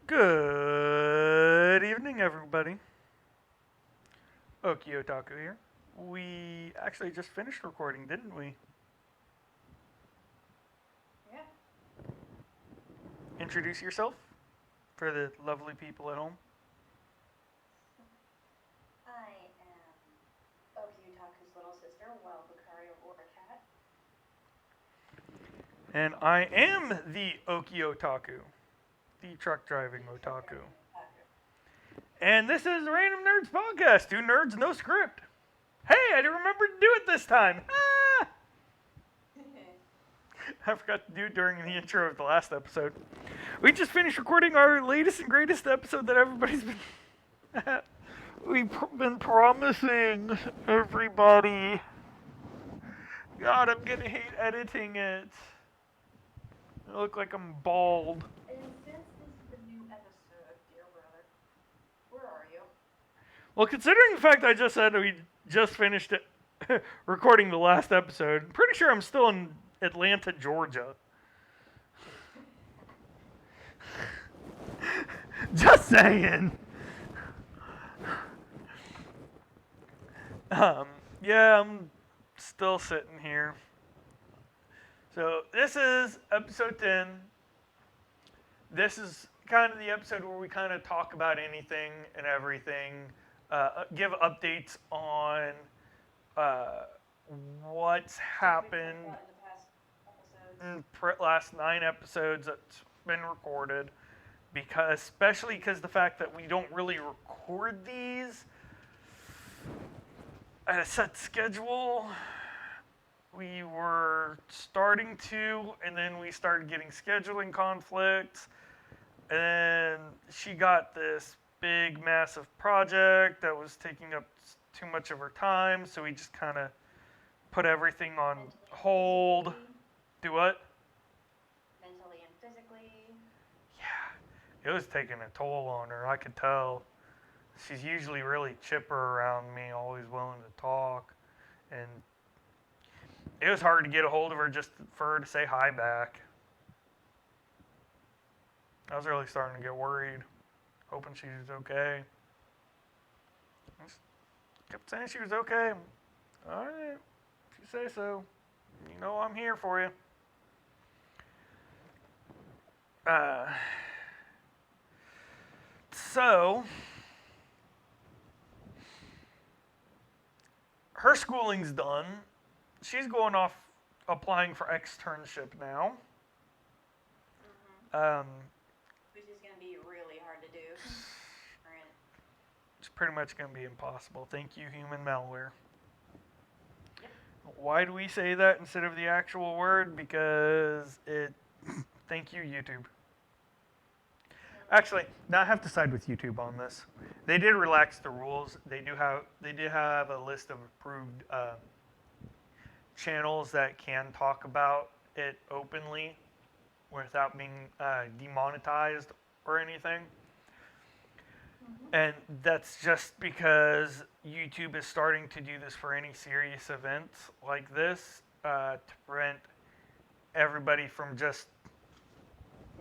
Good evening, everybody. Okie here. We actually just finished recording, didn't we? Yeah. Introduce yourself for the lovely people at home. I am Okie little sister, Wild Lucario or a cat. And I am the Okie the truck driving otaku. And this is the Random Nerds Podcast. Two nerds, no script. Hey, I didn't remember to do it this time. Ah! I forgot to do it during the intro of the last episode. We just finished recording our latest and greatest episode that everybody's been we've been promising everybody. God, I'm gonna hate editing it. I look like I'm bald. And since this is the new episode, dear brother, where are you? Well, considering the fact I just said we just finished it, recording the last episode, I'm pretty sure I'm still in Atlanta, Georgia. Just saying. Yeah, I'm still sitting here. So this is episode 10. This is kind of the episode where we kind of talk about anything and everything, give updates on what's happened in the past episodes. in last 9 episodes that's been recorded. Because, especially because the fact that we don't really record these at a set schedule. We were starting to, and then we started getting scheduling conflicts. And then she got this big, massive project that was taking up too much of her time, so we just kind of put everything on hold. Do what? Mentally and physically. Yeah, it was taking a toll on her. I could tell. She's usually really chipper around me, always willing to talk. And it was hard to get a hold of her just for her to say hi back. I was really starting to get worried, hoping she was okay. I just kept saying she was okay. All right, if you say so. You know I'm here for you. So, her schooling's done. She's going off applying for externship now. Which is going to be really hard to do. It's pretty much going to be impossible. Thank you, human malware. Yep. Why do we say that instead of the actual word? Because it... Thank you, YouTube. Actually, now I have to side with YouTube on this. They did relax the rules. They did have a list of approved channels that can talk about it openly without being demonetized or anything. And that's just because YouTube is starting to do this for any serious events like this to prevent everybody from just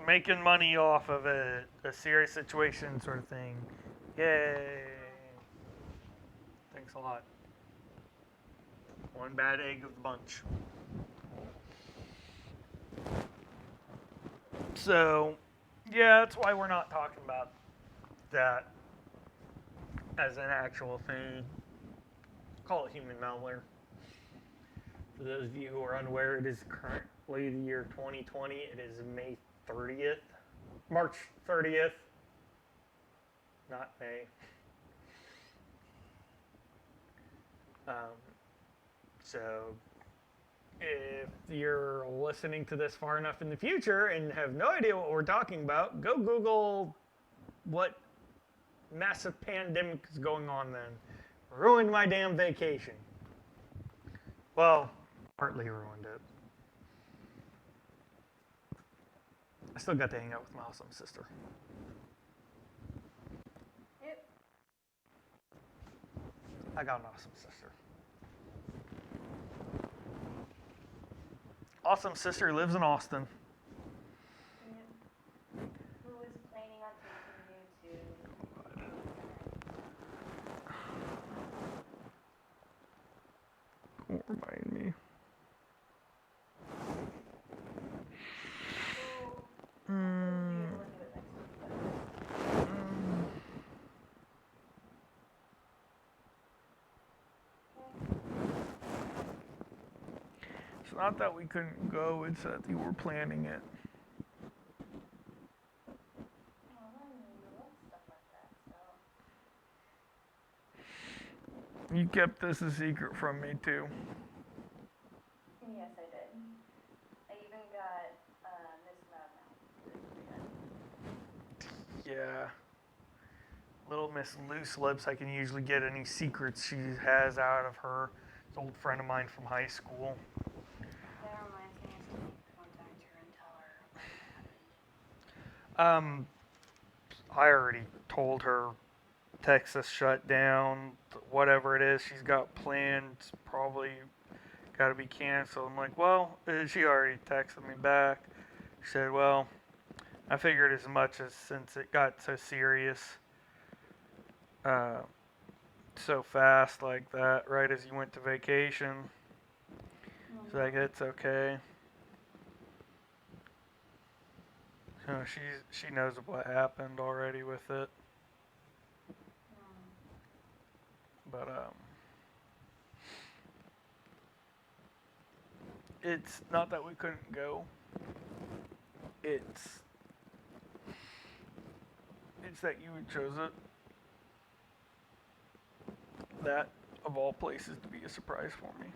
making money off of a serious situation sort of thing. Yay. Thanks a lot. One bad egg of the bunch. So, yeah, that's why we're not talking about that as an actual thing. Call it human malware. For those of you who are unaware, it is currently the year 2020. It is May 30th. March 30th. Not May. So, if you're listening to this far enough in the future and have no idea what we're talking about, go Google what massive pandemic is going on then. Ruined my damn vacation. Well, partly ruined it. I still got to hang out with my awesome sister. Yep. I got an awesome sister. Awesome sister lives in Austin. Yep. Who is planning on taking not that we couldn't go, it's that you were planning it. Well, I love stuff like that, so. You kept this a secret from me too. Yes, I did. I even got Miss Loudmouth. Yeah. Little Miss Loose Lips, I can usually get any secrets she has out of her. It's an old friend of mine from high school. That reminds me, I still need to contact her and tell her what happened. I already told her Texas shut down, whatever it is she's got planned, probably got to be canceled. I'm like, well, she already texted me back. She said, well, I figured as much as since it got so serious uh, so fast like that, right as you went to vacation. She's like, it's okay. So she knows what happened already with it. But it's not that we couldn't go. It's that you chose it. That of all places to be a surprise for me.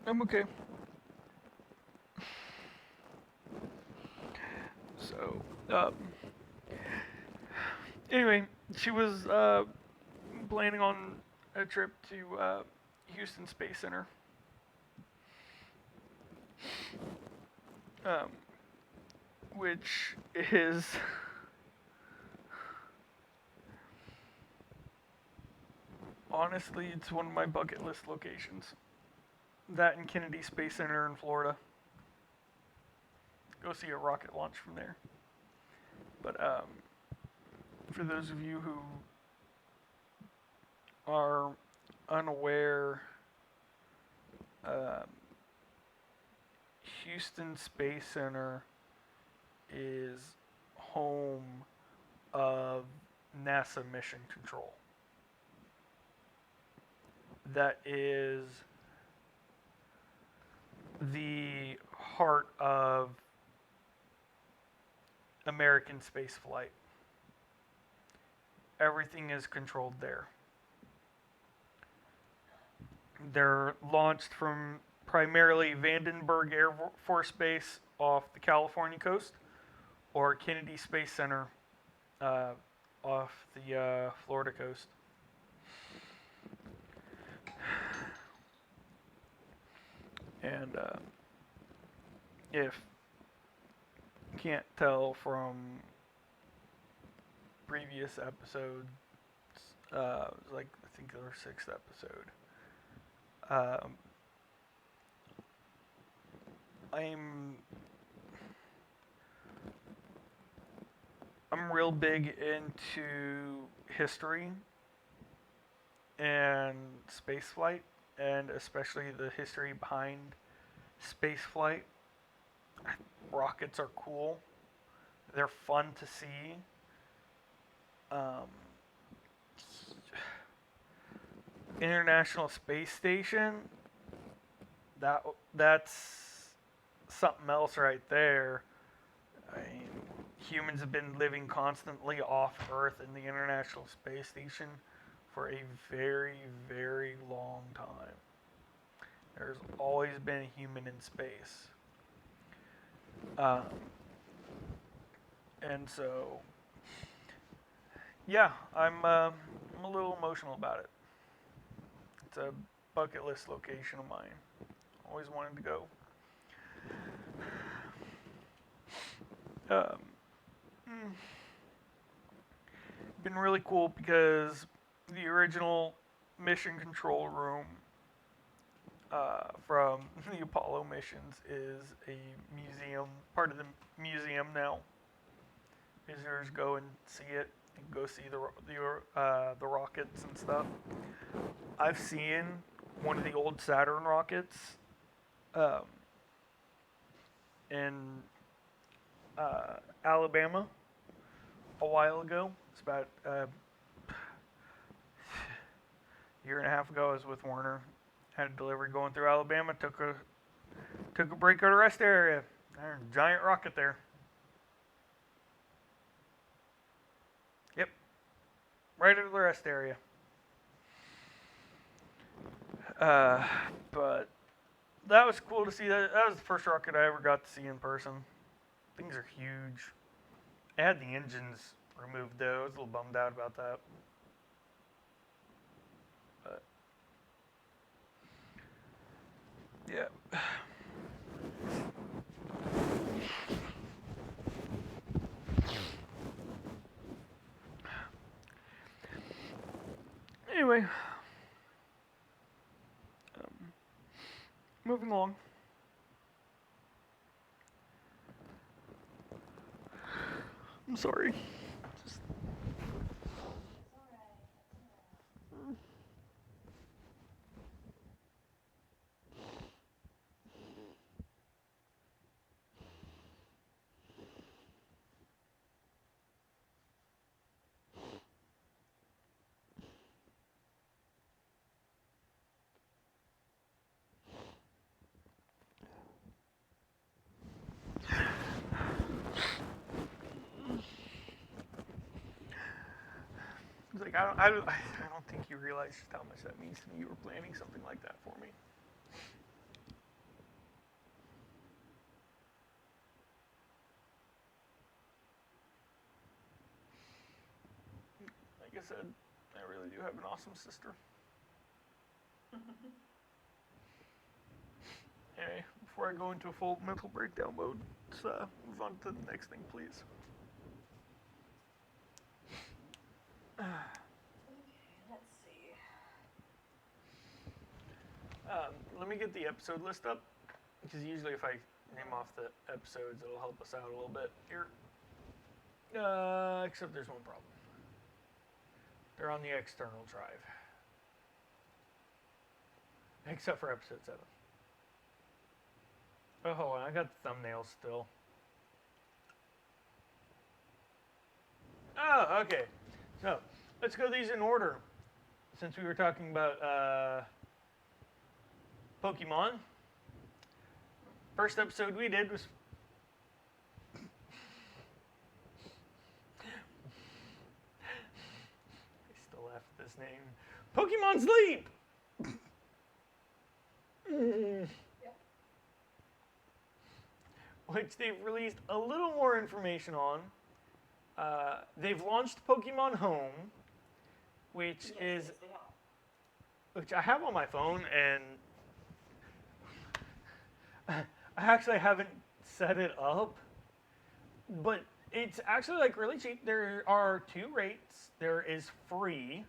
I'm okay. So, anyway, she was planning on a trip to Houston Space Center. Um, which is honestly, it's one of my bucket list locations. That and Kennedy Space Center in Florida. Go see a rocket launch from there. But for those of you who are unaware, Houston Space Center is home of NASA Mission Control. That is the heart of American space flight. Everything is controlled there. They're launched from primarily Vandenberg Air Force Base off the California coast or Kennedy Space Center off the Florida coast. And if you can't tell from previous episodes, like I think our 6th episode, I'm real big into history and spaceflight, and especially the history behind spaceflight. Rockets are cool. They're fun to see. International Space Station. That's something else right there. I mean, humans have been living constantly off Earth in the International Space Station for a very, very long time. There's always been a human in space. And so, yeah, I'm a little emotional about it. It's a bucket list location of mine. Always wanted to go. Been really cool because the original mission control room from the Apollo missions is a museum, part of the museum now. Visitors go and see it, and go see the rockets and stuff. I've seen one of the old Saturn rockets um, in Alabama a while ago. It's about a year and a half ago. I was with Warner. Had a delivery going through Alabama. Took a break at a rest area. There's a giant rocket there. Yep, right at the rest area. But that was cool to see. That was the first rocket I ever got to see in person. Things are huge. It had the engines removed though. I was a little bummed out about that. But yeah. Anyway, moving along. I'm sorry. Just it's like I don't think you realize just how much that means to me. You were planning something like that for me. Like I said, I really do have an awesome sister. Anyway, before I go into a full mental breakdown mode, let's move on to the next thing, please. Okay, let's see. Let me get the episode list up, because usually if I name off the episodes, it'll help us out a little bit here. Except there's one problem. They're on the external drive. Except for episode 7. Oh, hold on, I got the thumbnails still. Oh, okay. So, let's go these in order. Since we were talking about Pokemon. First episode we did was... I still laugh at this name. Pokemon Sleep! Which they've released a little more information on. They've launched Pokemon Home, which is... which I have on my phone, and I actually haven't set it up, but it's actually like really cheap. There are 2 rates. There is free,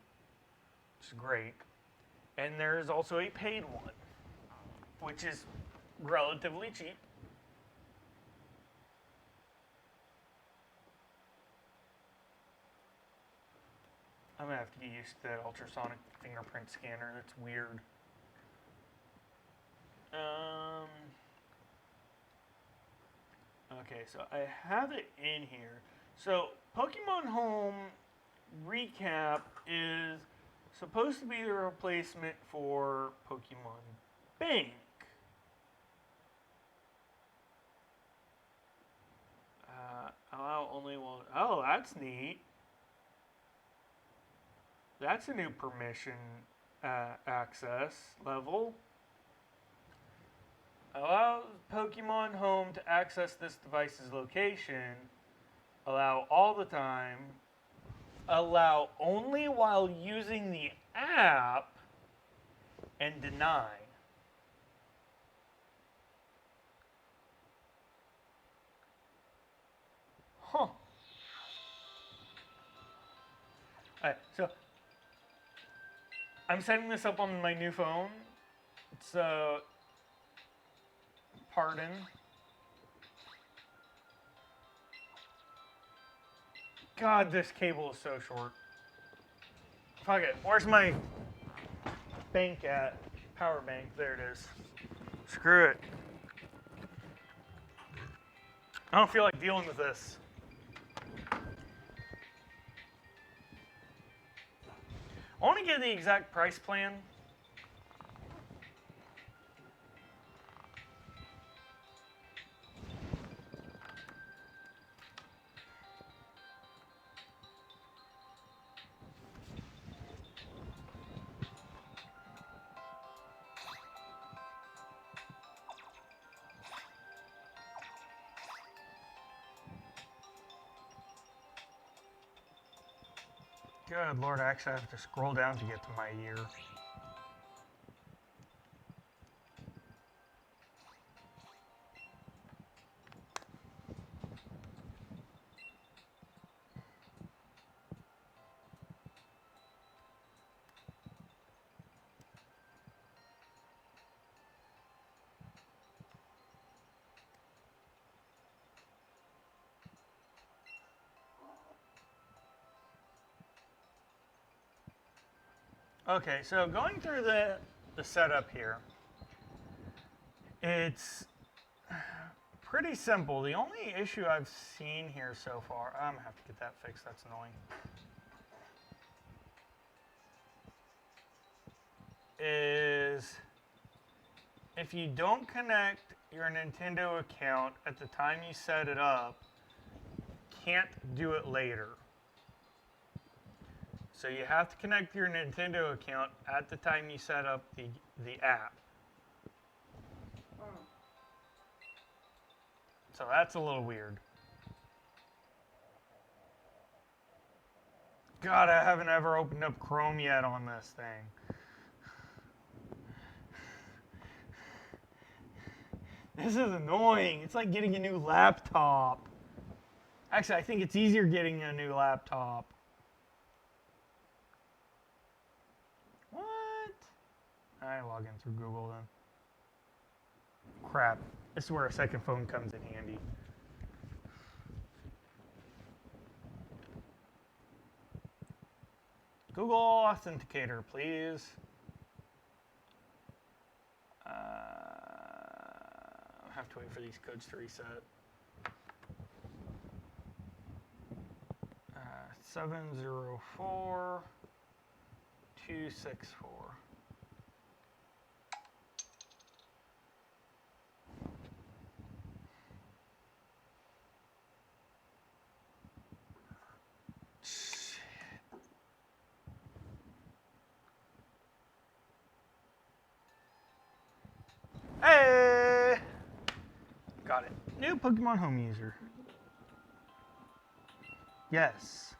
which is great, and there's also a paid one, which is relatively cheap. I'm gonna have to get used to that ultrasonic fingerprint scanner. That's weird. Okay, so I have it in here. So Pokemon Home Recap is supposed to be the replacement for Pokemon Bank. Allow only one. Oh, that's neat. That's a new permission access level. Allow Pokemon Home to access this device's location. Allow all the time. Allow only while using the app. And deny. Huh. Alright, so I'm setting this up on my new phone. So, pardon. God, this cable is so short. Fuck it. Where's my bank at? Power bank. There it is. Screw it. I don't feel like dealing with this. I want to get the exact price plan. Good Lord, I actually have to scroll down to get to my year. Okay, so going through the setup here, it's pretty simple. The only issue I've seen here so far, I'm gonna have to get that fixed, that's annoying, is if you don't connect your Nintendo account at the time you set it up, can't do it later. So you have to connect your Nintendo account at the time you set up the app. So that's a little weird. God, I haven't ever opened up Chrome yet on this thing. This is annoying. It's like getting a new laptop. Actually, I think it's easier getting a new laptop. What? I log in through Google then. Crap. This is where a second phone comes in handy. Google Authenticator, please. I'll have to wait for these codes to reset. 704 264. Hey! Got it. New Pokemon Home user. Yes.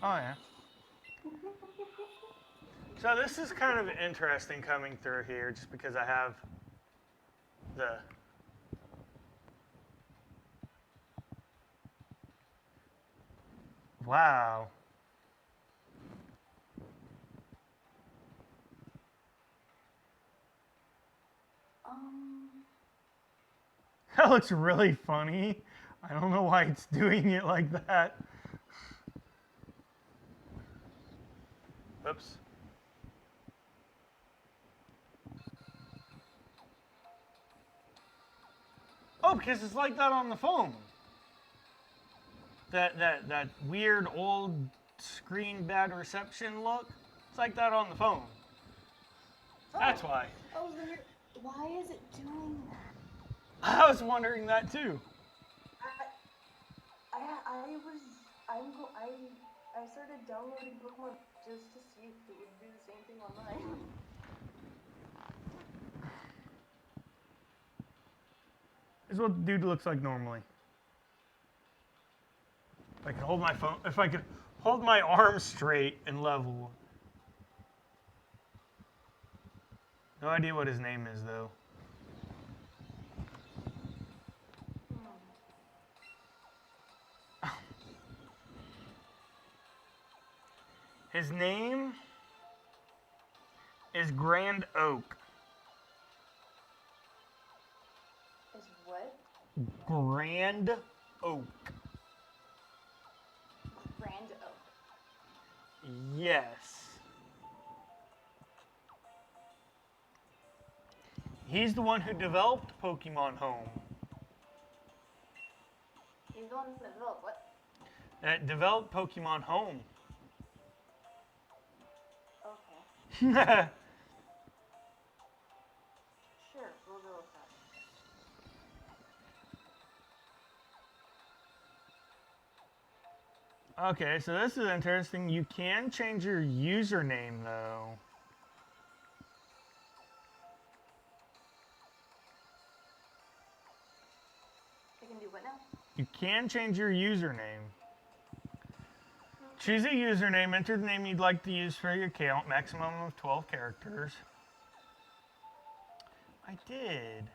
Oh, yeah. So this is kind of interesting coming through here just because I have the... Wow. That looks really funny. I don't know why it's doing it like that. Oops. Oh, because it's like that on the phone. That weird old screen bad reception look. It's like that on the phone. That's why. Oh, then why is it doing that? I was wondering that too. I started downloading Pokemon just to see if it would do the same thing online. This is what the dude looks like normally. If I could hold my phone, if I could hold my arm straight and level. No idea what his name is though. His name is Grand Oak. Is what? Grand Oak. Grand Oak. Yes. He's the one who developed Pokemon Home. He's the one that developed what? That developed Pokemon Home. Okay. Sure, we'll go with that. Okay, so this is interesting. You can change your username, though. I can do what now? You can change your username. Choose a username, enter the name you'd like to use for your account, maximum of 12 characters. I did.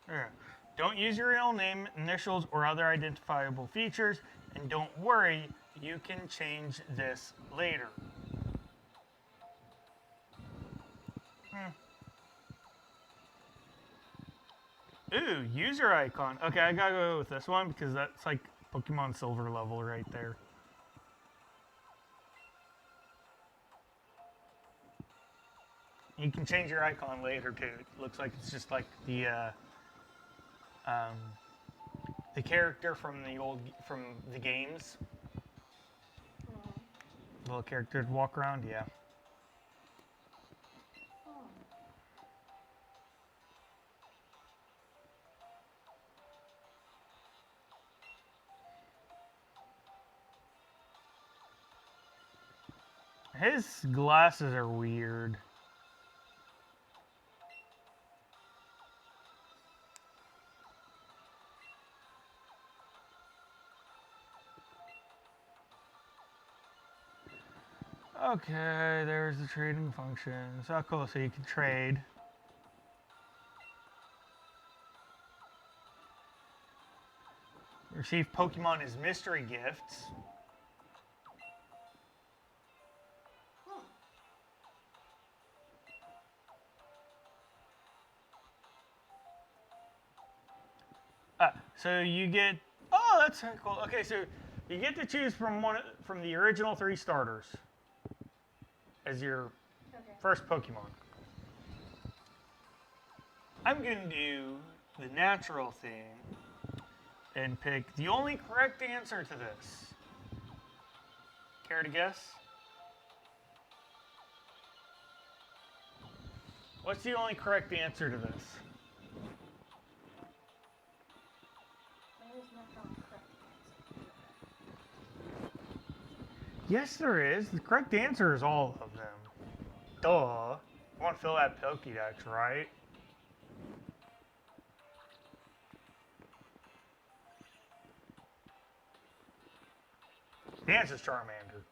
There. Don't use your real name, initials, or other identifiable features, and don't worry, you can change this later. Ooh, user icon. Okay, I gotta go with this one because that's like Pokemon Silver level right there. You can change your icon later too. It looks like it's just like the character from the games. Little character to walk around, yeah. His glasses are weird. Okay, there's the trading function. So cool, so you can trade. Receive Pokemon as mystery gifts. So you get. Oh, that's cool. Okay, so you get to choose from the original 3 starters as your first Pokemon. I'm gonna do the natural thing and pick the only correct answer to this. Care to guess? What's the only correct answer to this? Yes, there is. The correct answer is all of them. Duh. You want to fill that Pokédex, right? The answer is Charmander.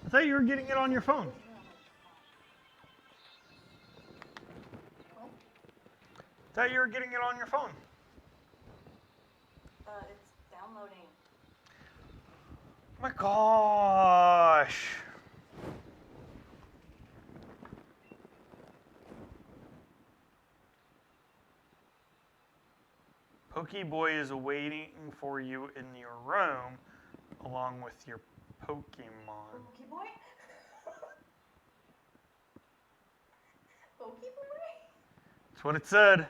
I thought you were getting it on your phone. I thought you were getting it on your phone. It's downloading. Oh my gosh. Pokeboy is awaiting for you in your room along with your Pokemon. Pokeboy? Pokeboy? That's what it said.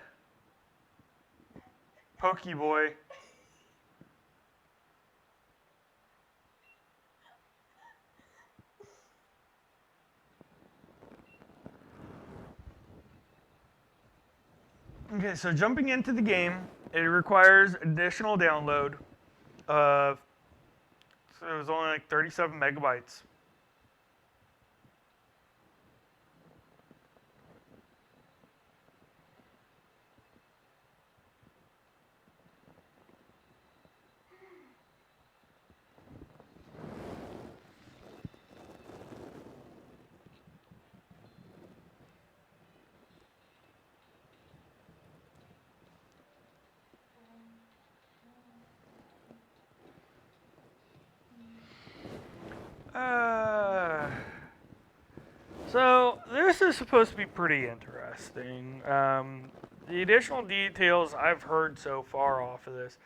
Pokeboy. Okay, so jumping into the game, it requires additional download of, so it was only like 37 megabytes. So this is supposed to be pretty interesting. The additional details I've heard so far off of this,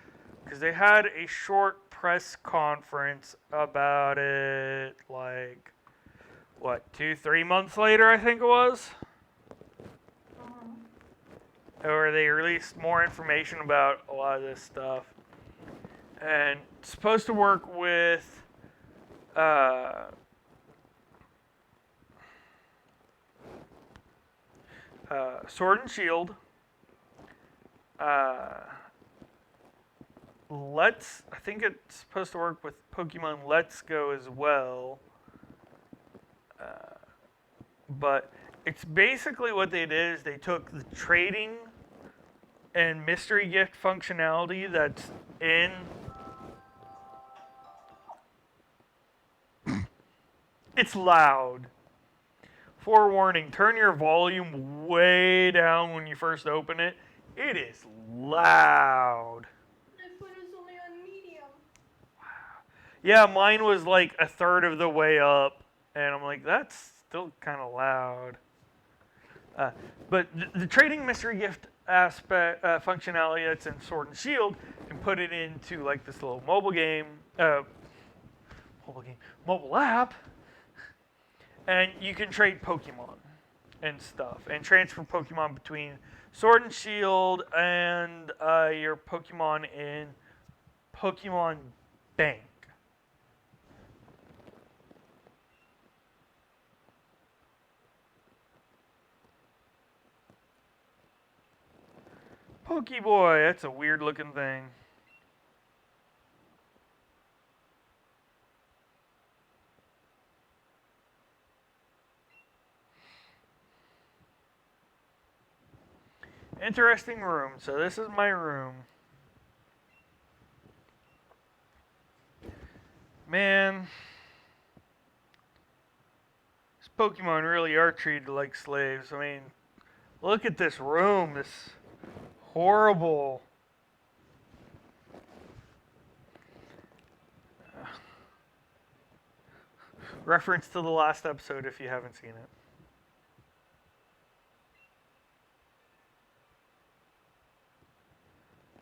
because they had a short press conference about it, like what, 2, 3 months later, I think it was, where they released more information about a lot of this stuff, and it's supposed to work with. Sword and Shield. Uh, I think it's supposed to work with Pokemon Let's Go as well. But it's basically what they did is they took the trading and mystery gift functionality that's in. It's loud. Forewarning, turn your volume way down when you first open it. It is loud. My foot is only on medium. Yeah, mine was like a third of the way up, and I'm like, that's still kind of loud. But the trading mystery gift aspect functionality that's in Sword and Shield can put it into like this little mobile app, and you can trade Pokemon and stuff, and transfer Pokemon between Sword and Shield and your Pokemon in Pokemon Bank. Pokeboy, that's a weird looking thing. Interesting room. So this is my room. Man, these Pokemon really are treated like slaves. I mean, look at this room. This horrible. Reference to the last episode if you haven't seen it.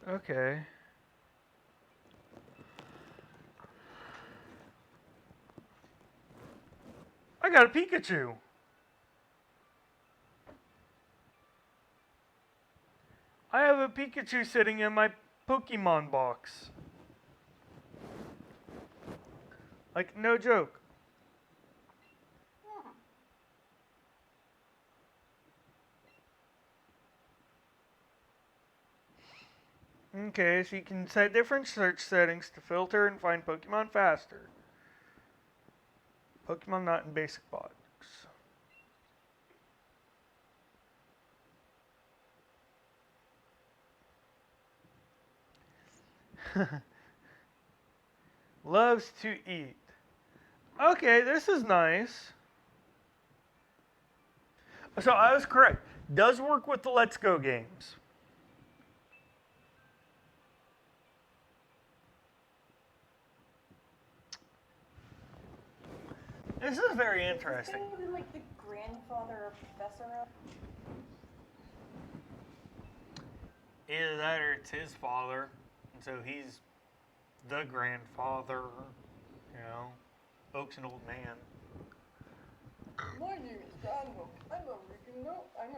Okay. I got a Pikachu. I have a Pikachu sitting in my Pokemon box. Like, no joke. Okay, so you can set different search settings to filter and find Pokemon faster. Pokemon not in basic box. Loves to eat. Okay, this is nice. So I was correct. Does work with the Let's Go games. This is very interesting. Is it like the grandfather or professor of? Either that or it's his father, and so he's the grandfather. You know, Oak's an old man. My name is Daniel. I'm a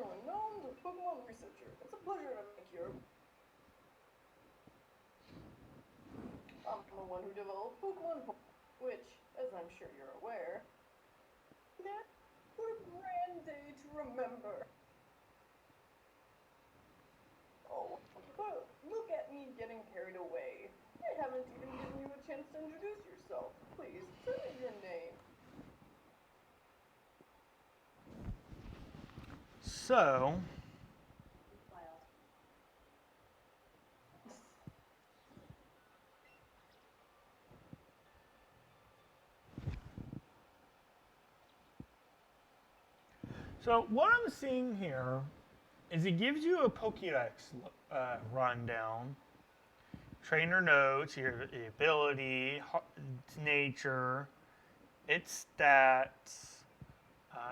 renowned Pokemon researcher. It's a pleasure to meet you. I'm the one who developed Pokemon, which, as I'm sure you're aware, what a grand day to remember. Oh, but look at me getting carried away. I haven't even given you a chance to introduce yourself. Please, tell me your name. So, what I'm seeing here is it gives you a Pokédex rundown. Trainer notes, your ability, its nature, its stats,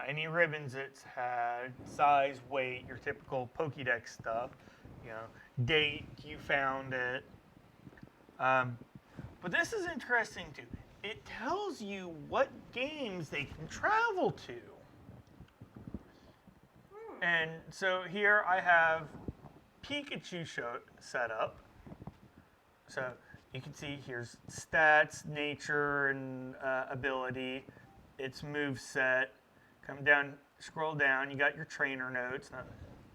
Any ribbons it's had, size, weight, your typical Pokédex stuff, you know, date you found it. But this is interesting too. It tells you what games they can travel to. And so here I have Pikachu set up. So you can see here's stats, nature, and ability. Its move set. Come down, scroll down. You got your trainer notes. Now, I'm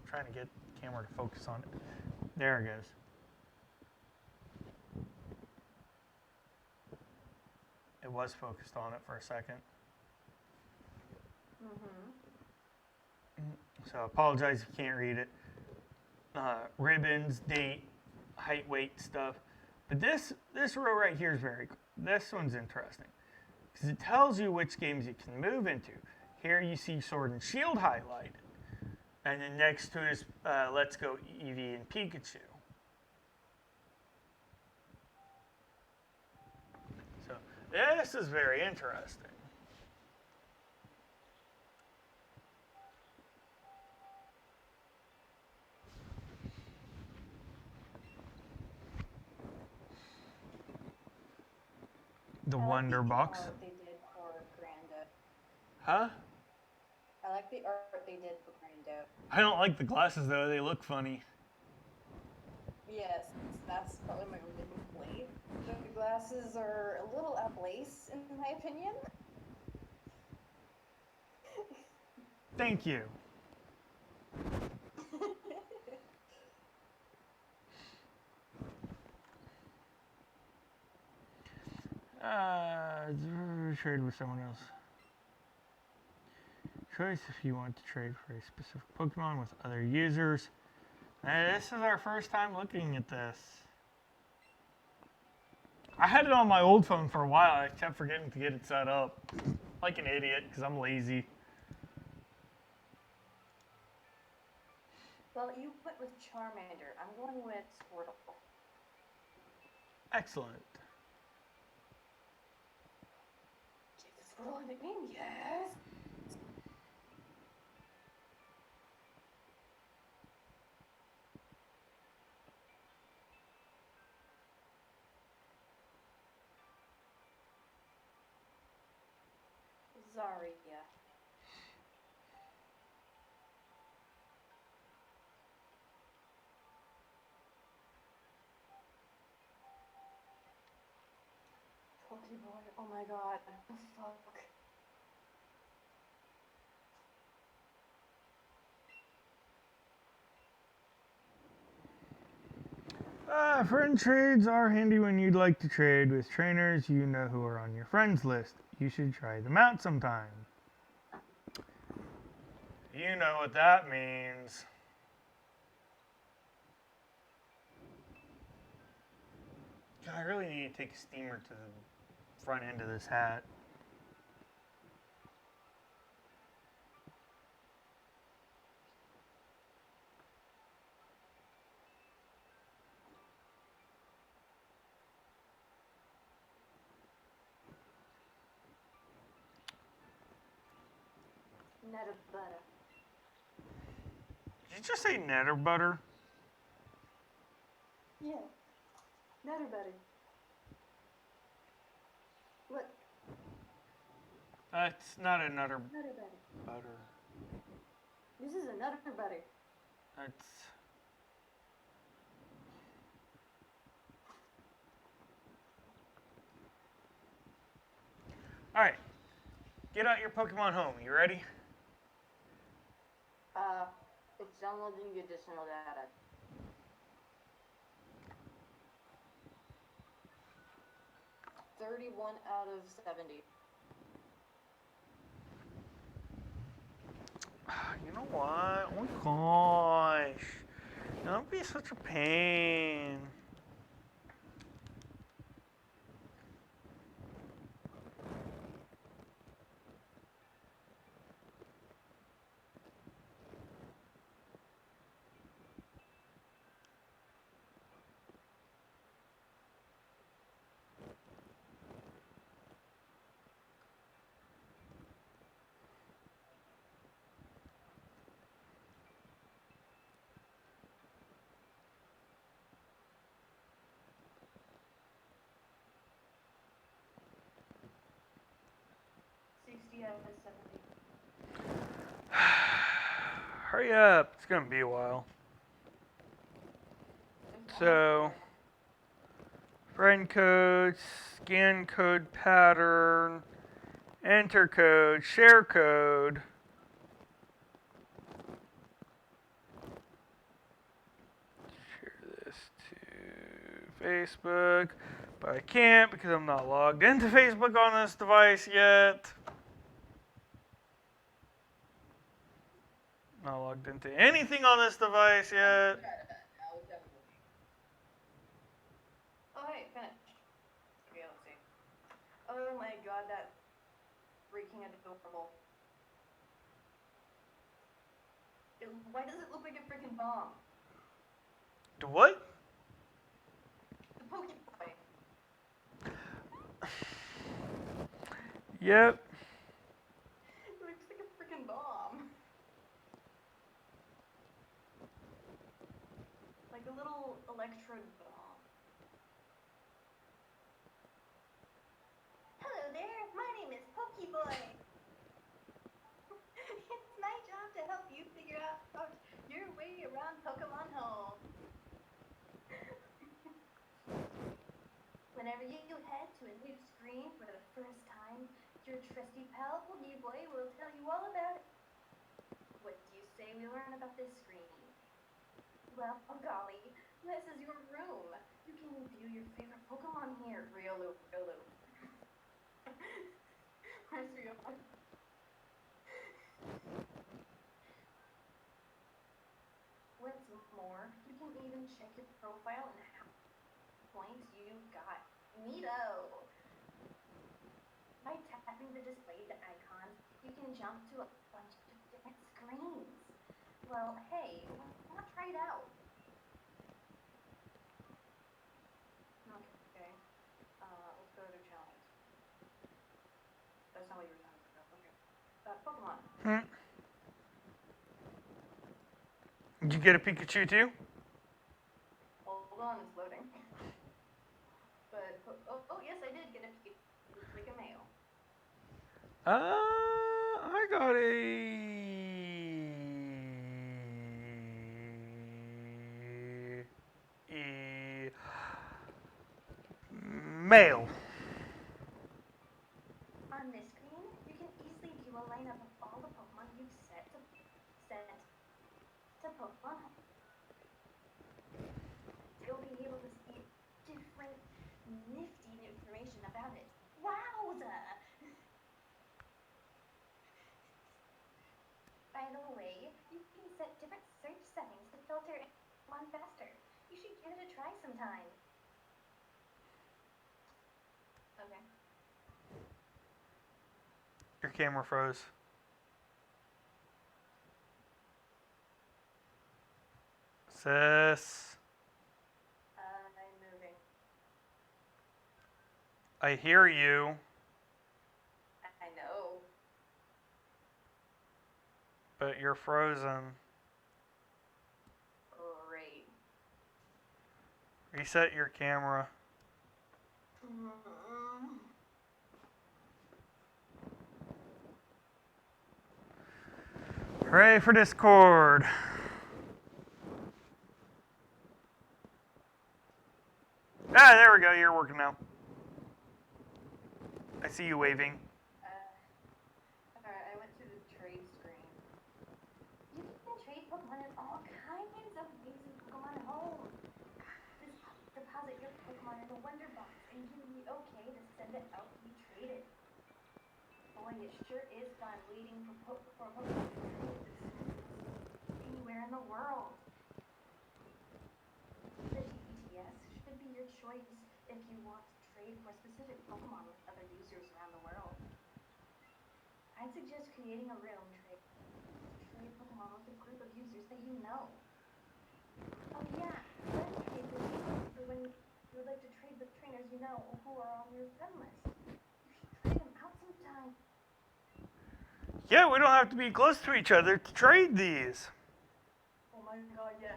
trying to get the camera to focus on it. There it goes. It was focused on it for a second. So I apologize if you can't read it. Ribbons, date, height, weight stuff. But this row right here is very cool. This one's interesting because it tells you which games you can move into. Here you see Sword and Shield highlighted. And then next to it is Let's Go Eevee and Pikachu. So this is very interesting. The Wonder Box. Art they did for Grando. Huh? I like the art they did for Grando. I don't like the glasses though, they look funny. Yes, that's probably my only complaint. The glasses are a little out of place, in my opinion. Thank you. Trade with someone else. Choice if you want to trade for a specific Pokemon with other users. This is our first time looking at this. I had it on my old phone for a while. I kept forgetting to get it set up. Like an idiot, because I'm lazy. Well, you went with Charmander. I'm going with Squirtle. Excellent. Give the Squirtle a nickname? Yes! Zarya. Pokeboy, oh my god, the fuck. Friend trades are handy when you'd like to trade with trainers you know who are on your friends list. You should try them out sometime. You know what that means. God, I really need to take a steamer to the front end of this hat. Nutter butter. Did you just say netter butter? Yeah. Nutter butter. Look. It's not a nutter Nutter butter. butter. This is a nutter butter. It's... Alright. Get out your Pokemon home. You ready? It's downloading the additional data. $31 out of 70. You know what? Oh my gosh. Don't be such a pain. She has 70. Hurry up. It's going to be a while. So, friend code, scan code pattern, enter code, share code. Share this to Facebook, but I can't because I'm not logged into Facebook on this device yet. Not logged into anything on this device yet. Oh, hey, finished. Okay, let's see. Oh my god, that freaking adorable. Why does it look like a freaking bomb? The what? The Pokeboy. Yep. It looks like a freaking bomb. Like a little electrode bomb. Hello there, my name is Pokeboy. It's my job to help you figure out your way around Pokemon Home. Whenever you head to a new screen for the first time, your trusty pal Pokeboy will tell you all about it. What do you say we learn about this screen? Well, golly, this is your room. You can view your favorite Pokemon here. Riolu. Where's Riolu? What's more, you can even check your profile and how points you got. Neato! By tapping the displayed icons, you can jump to a bunch of different screens. Well, hey, why not try it out? Okay. Let's go to challenges. That's not what you were talking about. Okay. Pokemon. Did you get a Pikachu too? Hold on, it's loading. But, oh yes, I did get a Pikachu. Looks like a male. I got a male. On this screen, you can easily view a lineup of all the Pokemon you've sent to Pokemon. You'll be able to see different nifty information about it. Wowza! By the way, you can set different search settings to filter one faster. You should give it a try sometime. Okay. Your camera froze. Sis. I'm moving. I hear you. I know. But you're frozen. Great. Reset your camera. Hooray for Discord. Ah, there we go. You're working now. I see you waving. Alright, I went to the trade screen. You can trade Pokemon in all kinds of ways in Pokemon Home. Just deposit your Pokemon in a Wonder Box and give me okay to send it out to be traded. Boy, it sure is fun waiting for Pokemon to trade anywhere in the world. The TPTS should be your choice if you want to trade for specific Pokemon with other users around the world. I'd suggest creating a room to trade Pokemon with a group of users that you know. Oh yeah, let's trade this for when you would like to trade with trainers you know who are on your friend list. You should try them out sometime. Yeah, we don't have to be close to each other to trade these. Oh my god, yes.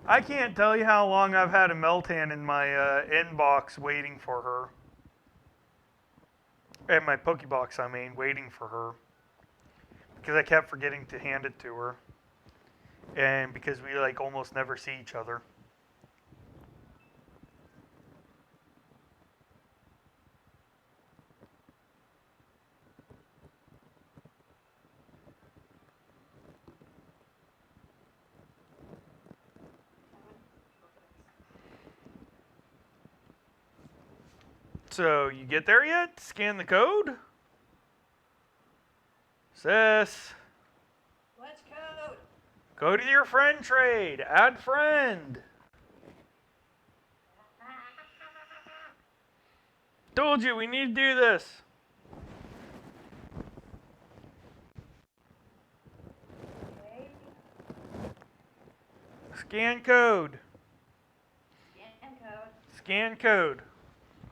I can't tell you how long I've had a Meltan in my inbox waiting for her. And my Pokebox, I mean, waiting for her. Because I kept forgetting to hand it to her. And because we like almost never see each other. So, you get there yet? Scan the code? Sis, Let's code. go to your friend trade. Add friend. Told you we need to do this. Okay. Scan code. Scan code. Scan code.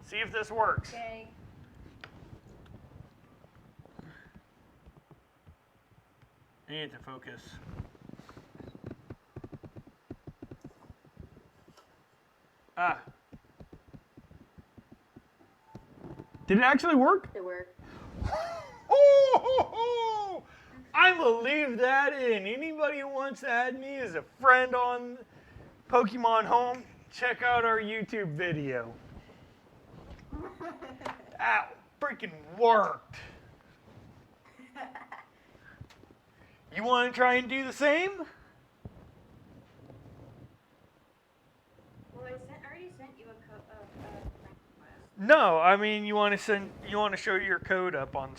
See if this works. Okay. I need to focus. Ah. Did it actually work? It worked. Oh, I'm gonna leave that in. Anybody who wants to add me as a friend on Pokemon Home, check out our YouTube video. That freaking worked. You want to try and do the same? Well, I already sent you a friend request. No, I mean you want to show your code up on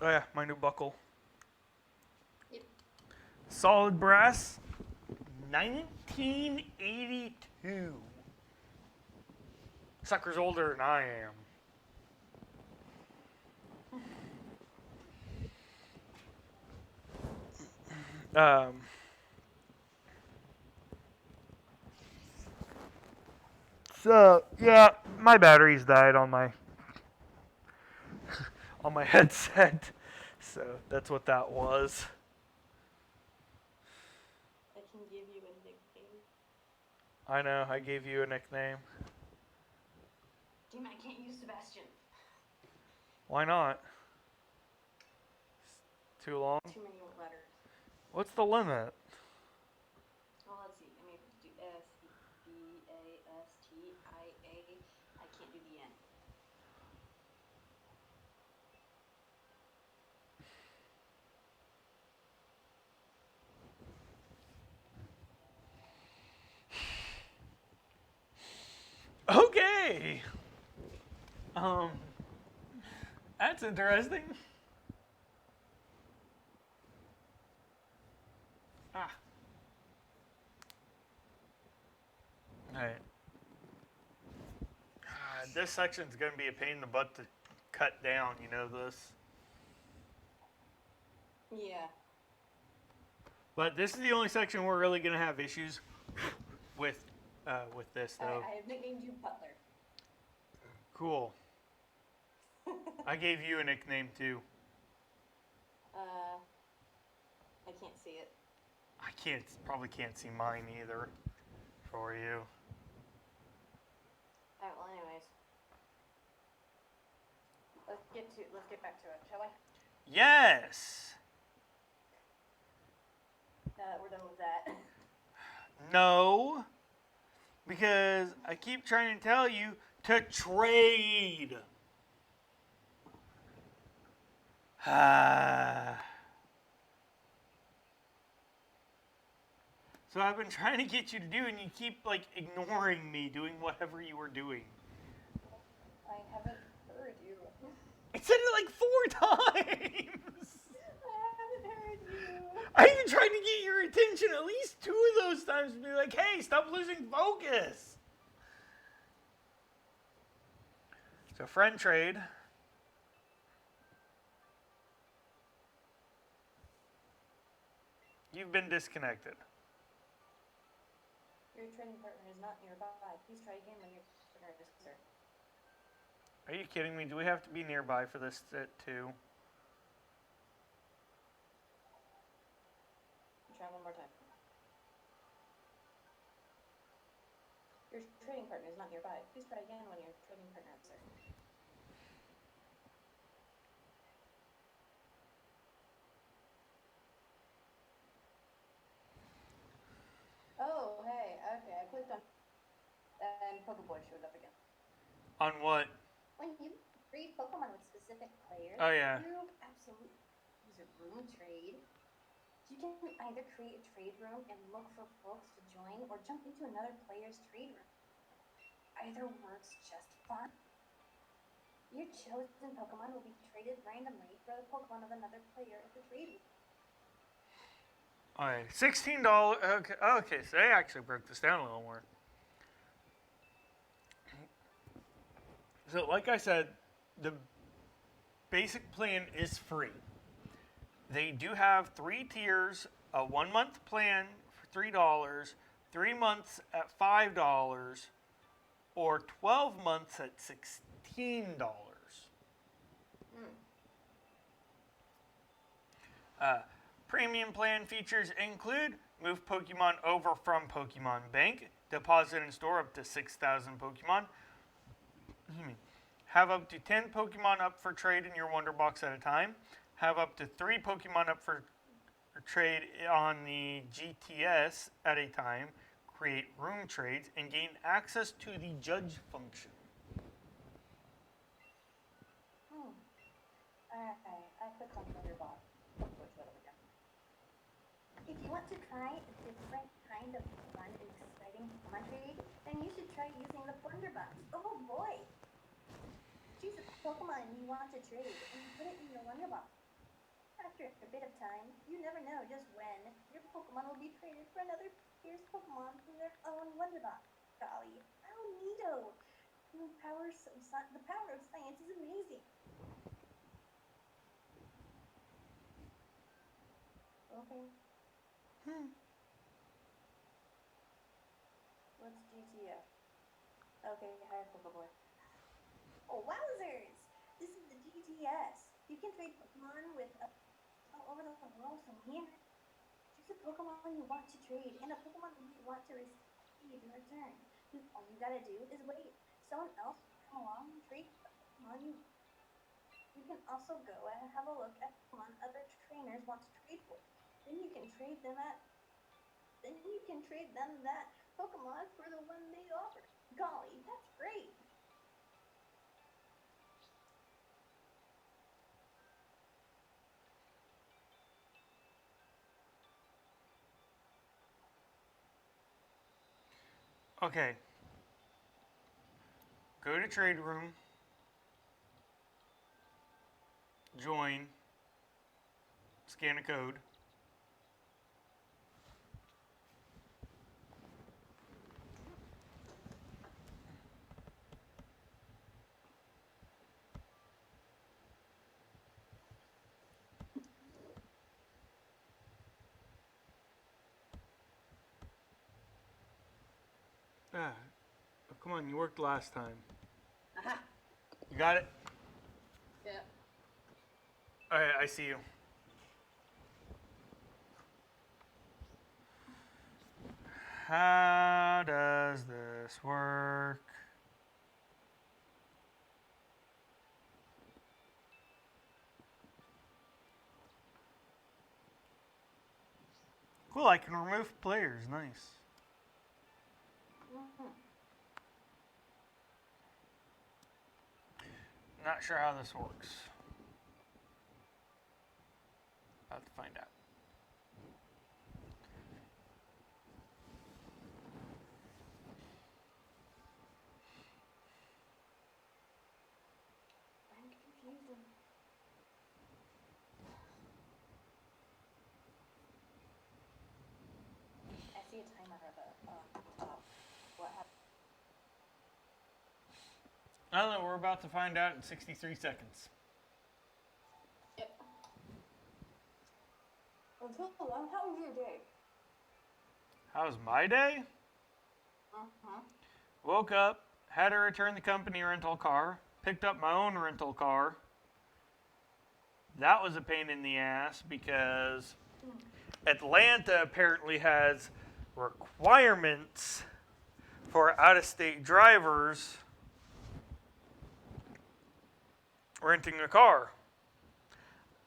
Oh yeah, my new buckle. Yep. Solid brass, 1982. Sucker's older than I am. So yeah, my batteries died on my headset, so that's what that was. I can give you a nickname. I know, I gave you a nickname. Damn it, I can't use Sebastian. Why not? Too long? Too many letters. What's the limit? Well, let's see. I mean, do Sebastia. I can't do the N. Okay. Um, that's interesting. Ah. Alright. This section's gonna be a pain in the butt to cut down, you know this. Yeah. But this is the only section we're really gonna have issues with this though. I have nicknamed you Butler. Cool. I gave you a nickname too. I can't see it. I probably can't see mine either for you. Alright, well anyways. Let's get back to it, shall we? Yes. We're done with that. No. Because I keep trying to tell you to trade. So I've been trying to get you to do, and you keep like ignoring me doing whatever you were doing. I haven't heard you. I said it like 4 times. I haven't heard you. I even tried to get your attention at least 2 of those times to be like, hey, stop losing focus. So friend trade. You've been disconnected. Your trading partner is not nearby. Please try again when your partner is closer. Are you kidding me? Do we have to be nearby for this too? Try one more time. Your trading partner is not nearby. Please try again when your trading partner is closer. Oh, hey, okay, I clicked on and Pokeboy showed up again. On what? When you breed Pokemon with specific players, Oh, yeah. you absolutely use a room trade. You can either create a trade room and look for folks to join, or jump into another player's trade room. Either works just fine. Your chosen Pokemon will be traded randomly for the Pokemon of another player at the trade room. Alright, $16. Okay, so they actually broke this down a little more. So, like I said, the basic plan is free. They do have 3 tiers: a 1-month plan for $3, 3 months at $5, or 12 months at $16. Premium plan features include move Pokemon over from Pokemon Bank, deposit and store up to 6,000 Pokemon, have up to 10 Pokemon up for trade in your Wonder Box at a time, have up to 3 Pokemon up for trade on the GTS at a time, create room trades, and gain access to the judge function. I clicked on Thunderbot. Pokeboy showed up again. If you want to try a different kind of fun and exciting Pokemon trade, then you should try using the Blunderbox. Oh boy! Choose a Pokemon you want to trade and put it in your Wonderbox. after a bit of time, you never know just when your Pokemon will be traded for another fierce Pokemon from their own Wonder Box. Golly, how neato! The power of science is amazing. Okay, what's GTF? Okay, hi, Pokeboy. Oh, wowzers! This is the GTS. You can trade Pokemon with all over the world from here. Choose a Pokemon you want to trade and a Pokemon you want to receive in return. All you gotta do is wait. Someone else will come along and trade a Pokemon you. You can also go and have a look at Pokemon other trainers want to trade for. Then you can trade them at. Then you can trade them that Pokemon for the one they offer. Golly, that's great. Okay. Go to trade room. Join. Scan a code. Ah, oh, come on, you worked last time. Aha. You got it? Yeah. Alright, I see you. How does this work? Cool, I can remove players. Nice. Mm-hmm. Not sure how this works. About to find out. I'm confused. I see a timer at the top. What happened? I don't know, we're about to find out in 63 seconds. Yep. Until then, how was your day? How's my day? Uh-huh. Woke up, had to return the company rental car, picked up my own rental car. That was a pain in the ass because Atlanta apparently has requirements for out-of-state drivers renting a car.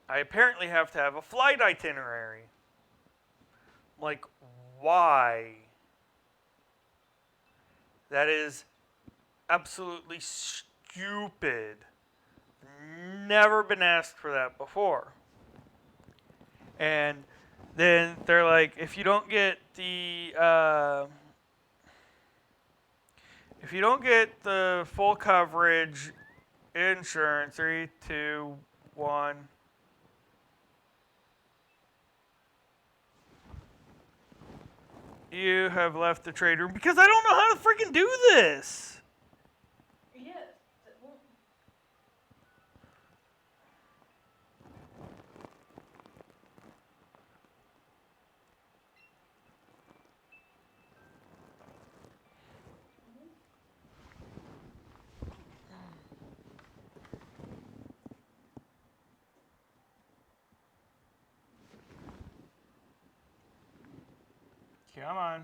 I apparently have to have a flight itinerary. Like, why? That is absolutely stupid. Never been asked for that before. And then they're like, if you don't get the full coverage insurance, 3, 2, 1. You have left the trade room because I don't know how to freaking do this. Yes. Well, Come on.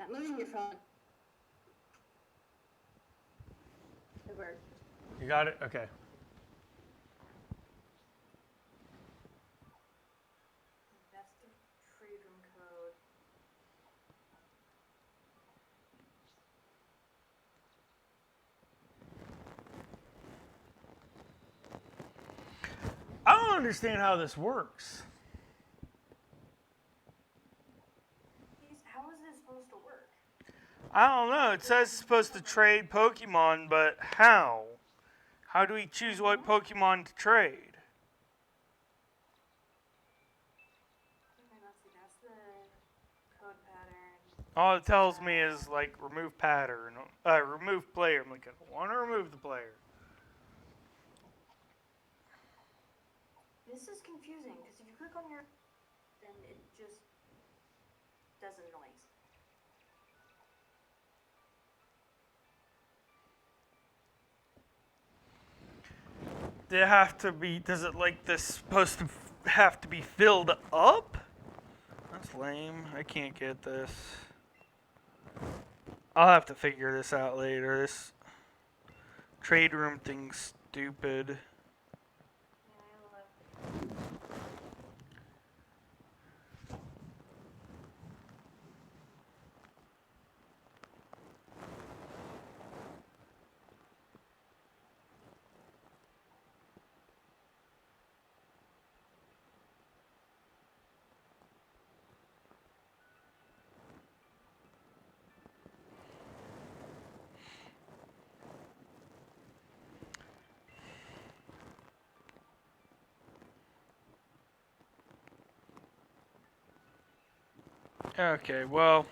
stop moving your phone. It worked. You got it? Okay. That's the trade room code. I don't understand how this works. I don't know. It says it's supposed to trade Pokemon, but how? How do we choose what Pokemon to trade? Okay, let's see. That's the code pattern. All it tells me is like remove pattern, remove player. I'm like, I want to remove the player. This is confusing because if you click on your, then it just does a noise. Does it have to be? Does it like this supposed to have to be filled up? That's lame. I can't get this. I'll have to figure this out later. This trade room thing's stupid. Yeah, I love. Okay, well.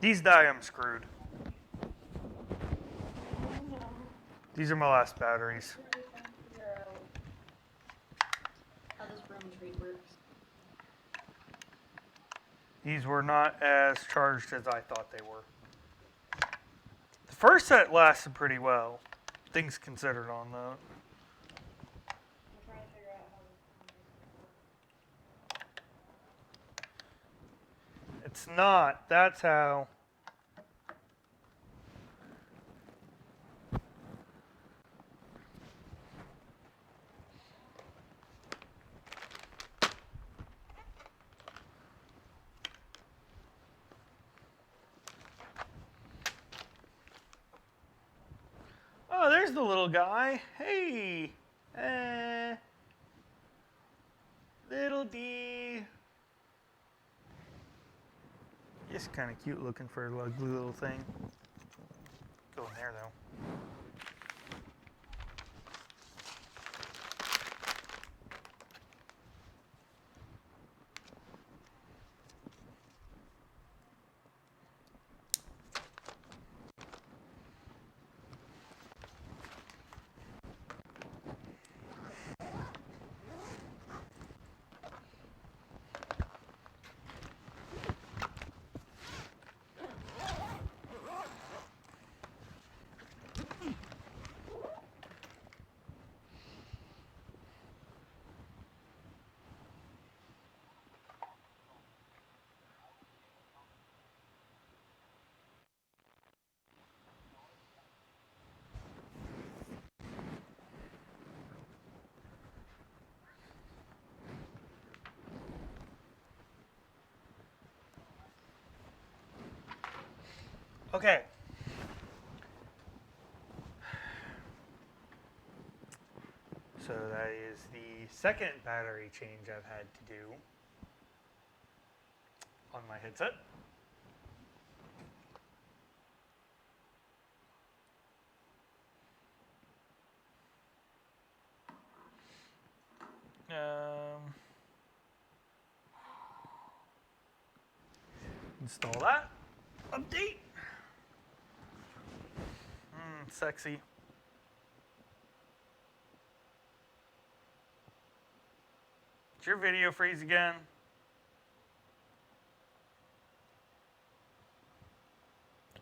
These die, I'm screwed. Oh no. These are my last batteries. I'm really trying to figure out how this room trade works. These were not as charged as I thought they were. The first set lasted pretty well, things considered on that. I'm trying to figure out how this room trade works. It's not. That's how. Oh, there's the little guy. Hey. Little D. Just kind of cute looking for a ugly little thing. Go in there, though. Okay. So that is the second battery change I've had to do on my headset. Install that. Update. Sexy. Did your video freeze again?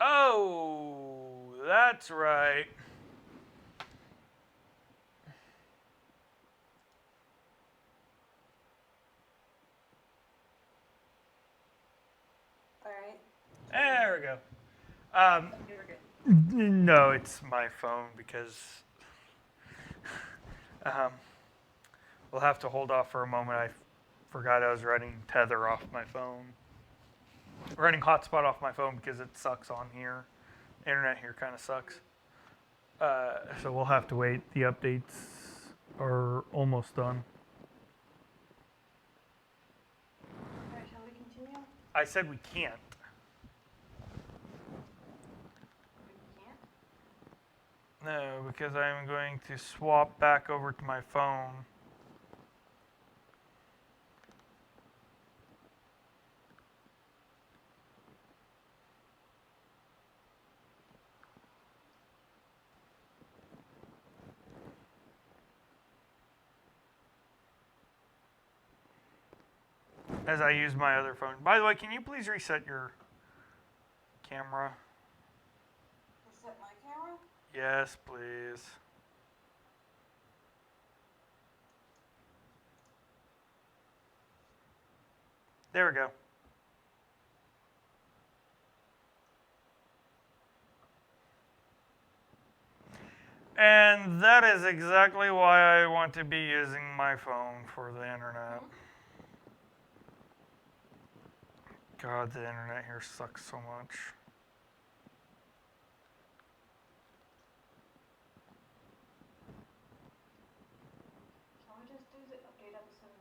Oh, that's right. Alright. There we go. Okay, we're good. No, it's my phone because we'll have to hold off for a moment. I forgot I was running Tether off my phone. Running hotspot off my phone because it sucks on here. Internet here kind of sucks. So we'll have to wait. The updates are almost done. Alright, shall we continue? I said we can't. We can't? No, because I'm going to swap back over to my phone. As I use my other phone. By the way, can you please reset your camera? Reset my camera? Yes, please. There we go. And that is exactly why I want to be using my phone for the internet. God, the internet here sucks so much. Shall we just do the update episode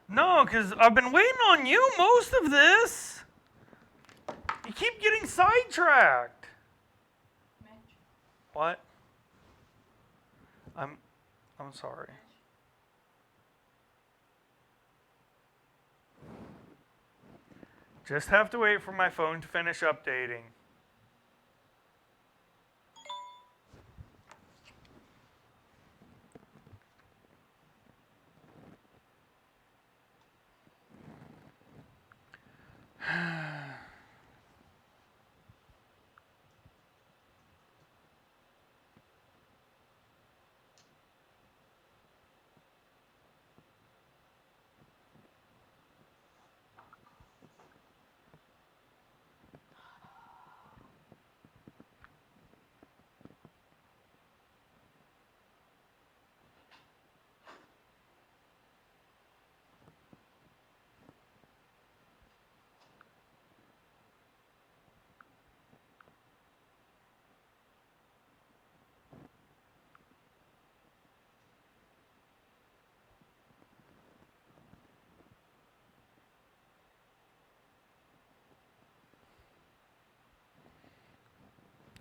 now? No, because I've been waiting on you most of this. You keep getting sidetracked. Mitch? What? I'm sorry. Mitch? Just have to wait for my phone to finish updating.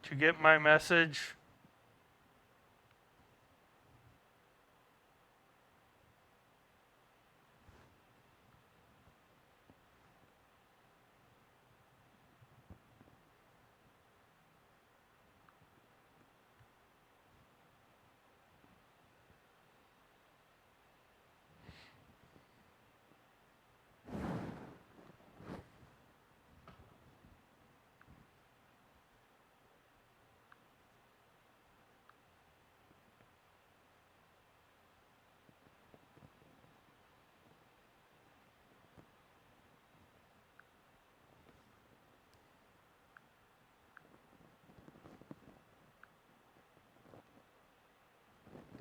Did you get my message?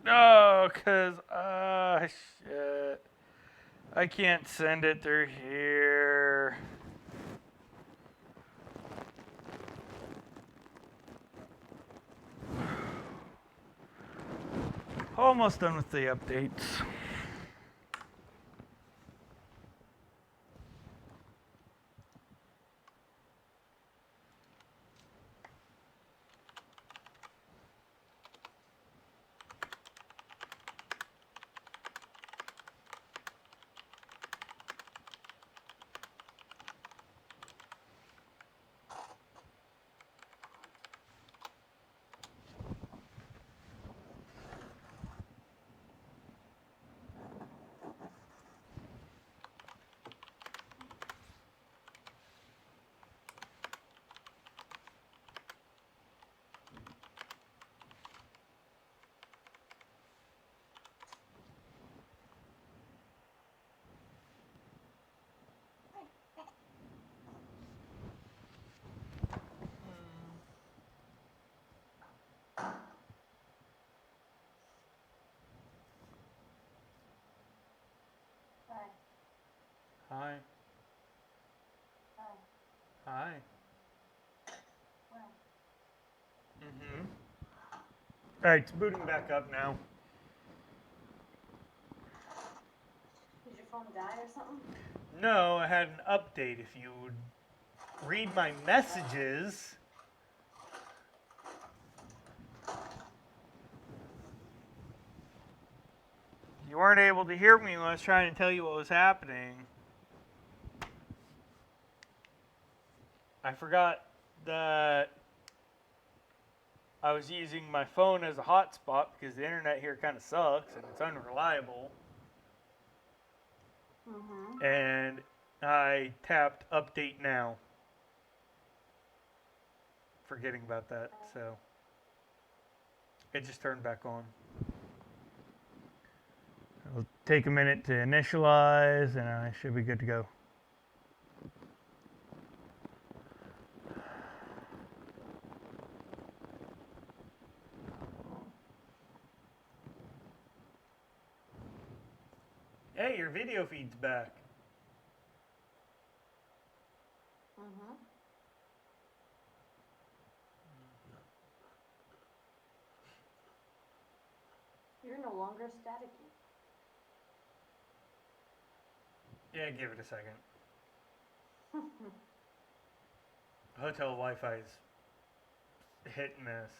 No, shit. I can't send it through here. Almost done with the updates. Hi. Hi. Hi. Hi. Well, Mm-hmm. All right, it's booting back up now. did your phone die or something? No, I had an update. If you would read my messages. You weren't able to hear me when I was trying to tell you what was happening. I forgot that I was using my phone as a hotspot because the internet here kind of sucks and it's unreliable. Mm-hmm. And I tapped update now. Forgetting about that, so it just turned back on. It'll take a minute to initialize and I should be good to go. Hey, your video feed's back. Mm-hmm. You're no longer staticky. Yeah, give it a second. Hotel Wi-Fi's hit and miss.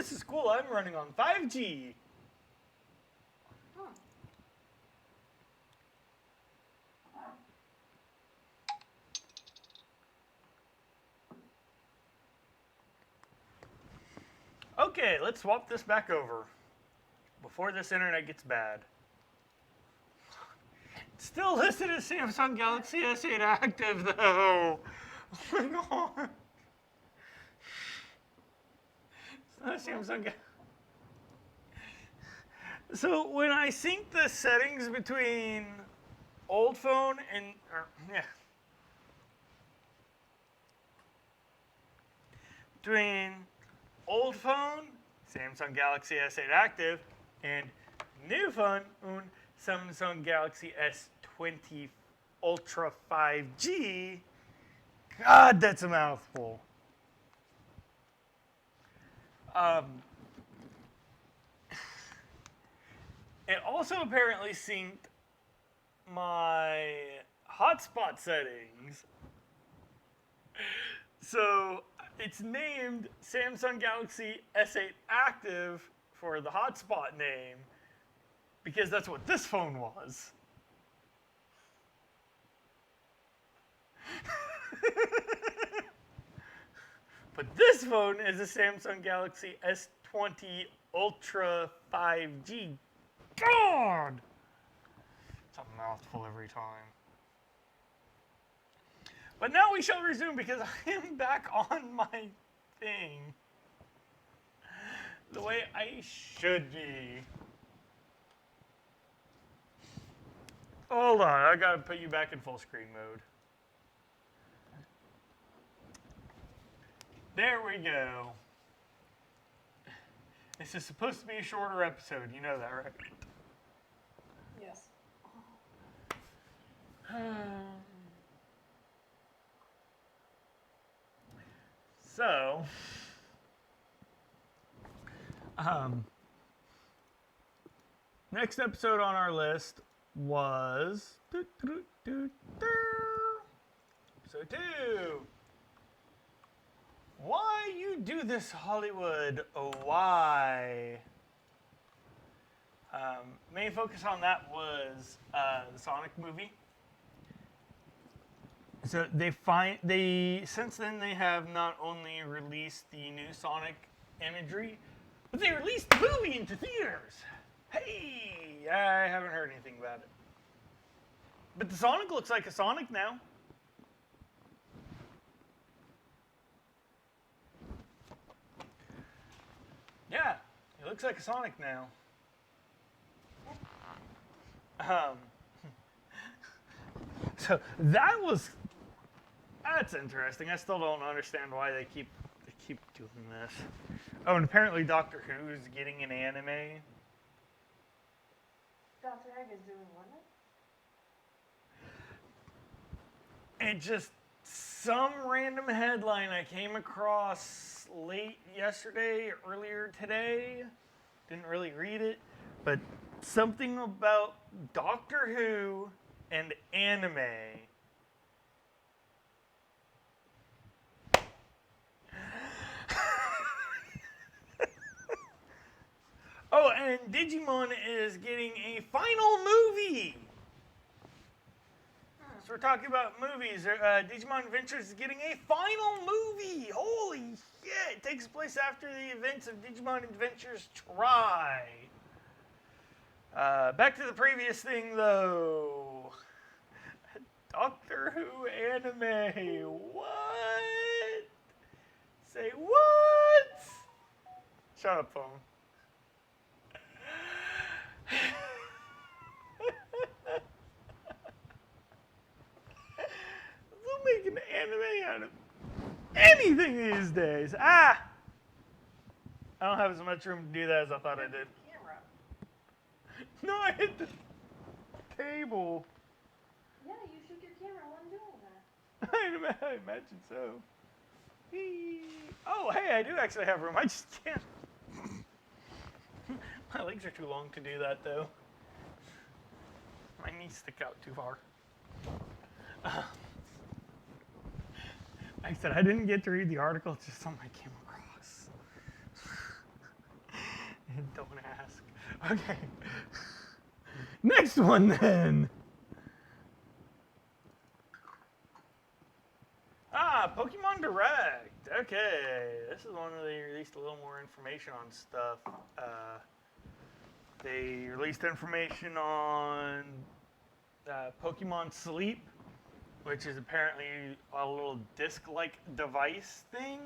this is cool. I'm running on 5G. Hmm. Okay, let's swap this back over before this internet gets bad. Still listed as Samsung Galaxy S8 active though. Oh my god. It's not Samsung. So when I sync the settings between old phone and between old phone, Samsung Galaxy S8 active, and new phone, Samsung Galaxy S20 Ultra 5G. God, that's a mouthful. It also apparently synced my hotspot settings. So it's named Samsung Galaxy S8 Active for the hotspot name because that's what this phone was. But this phone is a Samsung Galaxy S20 Ultra 5G. God! It's a mouthful every time. But now we shall resume because I am back on my thing the way I should be. Hold on, I gotta put you back in full screen mode. There we go. This is supposed to be a shorter episode, you know that, right? Yes. So, next episode on our list was episode 2. Why you do this, Hollywood? Oh, why? Main focus on that was the Sonic movie. So since then they have not only released the new Sonic imagery, but they released the movie into theaters. Hey, I haven't heard anything about it. But the Sonic looks like a Sonic now. Yeah, it looks like a Sonic now. So that's interesting. I still don't understand why they keep doing this. Oh, and apparently Doctor Who is getting an anime. Dr. Egg is doing what? And just some random headline I came across late yesterday, earlier today. Didn't really read it, but something about Doctor Who and anime. Oh, and Digimon is getting a final movie. So we're talking about movies. Digimon Adventures is getting a final movie. Holy shit! It takes place after the events of Digimon Adventures Try. Back to the previous thing, though. Doctor Who anime. What? Say what? Shut up, phone. They'll make an anime out of anything these days. I don't have as much room to do that as I thought I did. Camera. No, I hit the table. Yeah, you shook your camera while doing that. I imagine so. Oh, hey, I do actually have room. I just can't. My legs are too long to do that, though. My knees stick out too far. Like I said, I didn't get to read the article. It's just something I came across. Don't ask. Okay. Next one then. Pokemon Direct. Okay, this is one where they released a little more information on stuff. They released information on Pokemon Sleep, which is apparently a little disc-like device thing.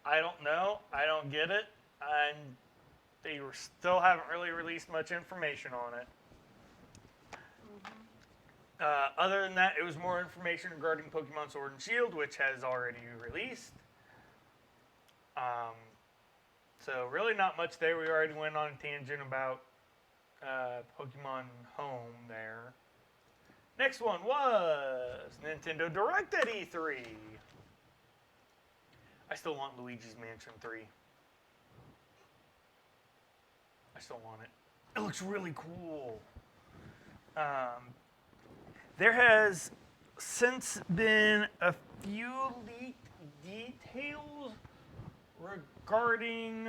I don't know. I don't get it. And they still haven't really released much information on it. Other than that, it was more information regarding Pokemon Sword and Shield, which has already released. So really not much there. We already went on a tangent about Pokemon Home there. Next one was Nintendo Direct at E3. I still want Luigi's Mansion 3. I still want it. It looks really cool. There has since been a few leaked details regarding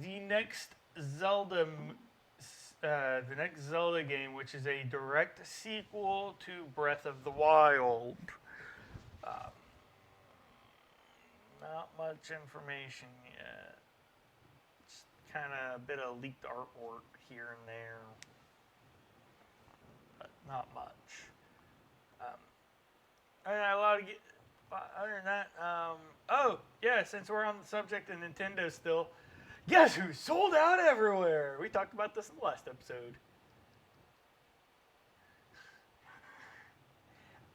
the next Zelda game, which is a direct sequel to Breath of the Wild. Not much information yet. Just kind of a bit of leaked artwork here and there. But not much. Other than that, oh, yeah, since we're on the subject of Nintendo still, guess who sold out everywhere? We talked about this in the last episode.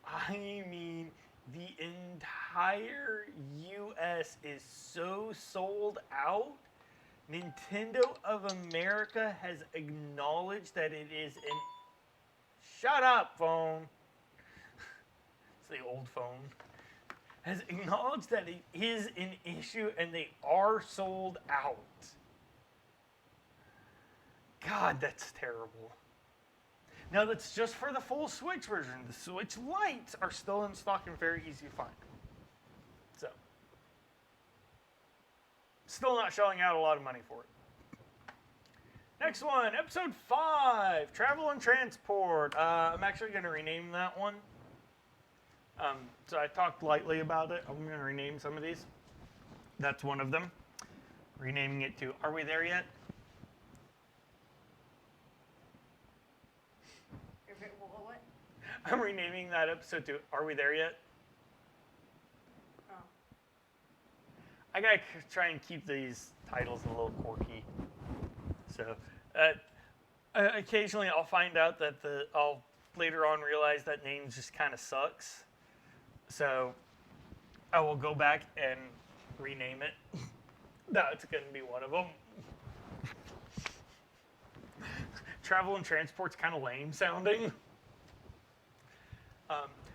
I mean, the entire US is so sold out. Nintendo of America has acknowledged that it is an... Shut up, phone. It's the old phone. Has acknowledged that it is an issue and they are sold out. God, that's terrible. Now, that's just for the full Switch version. The Switch Lites are still in stock and very easy to find. So, still not shelling out a lot of money for it. Next one, episode 5, Travel and Transport. I'm actually going to rename that one. So I talked lightly about it. I'm going to rename some of these. That's one of them. Renaming it to Are We There Yet? What? I'm renaming that episode to Are We There Yet? Oh. I gotta try and keep these titles a little quirky. So, occasionally I'll find out that I'll later on realize that name just kind of sucks. So, I will go back and rename it. That's going to be one of them. Travel and Transport's kind of lame sounding.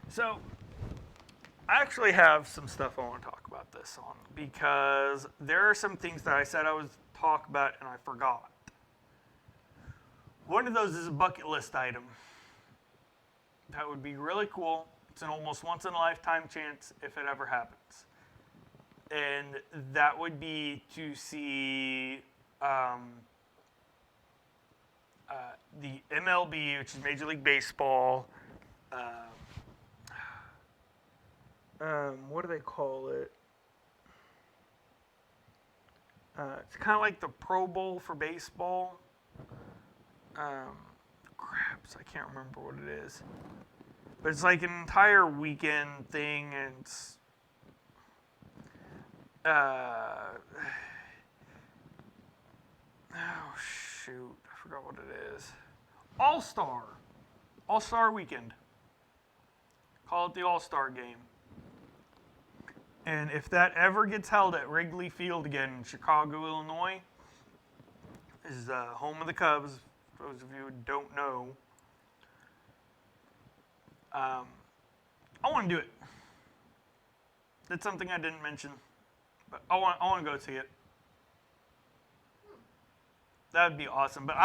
So, I actually have some stuff I want to talk about this on because there are some things that I said I would talk about and I forgot. One of those is a bucket list item. That would be really cool. It's an almost once in a lifetime chance if it ever happens. And that would be to see the MLB, which is Major League Baseball. What do they call it? It's kind of like the Pro Bowl for baseball. Craps, I can't remember what it is. But it's like an entire weekend thing, and it's, oh shoot, I forgot what it is. All-Star Weekend. Call it the All-Star Game. And if that ever gets held at Wrigley Field again in Chicago, Illinois, is the home of the Cubs, for those of you who don't know, I want to do it. That's something I didn't mention, but I want to go see it. That would be awesome, but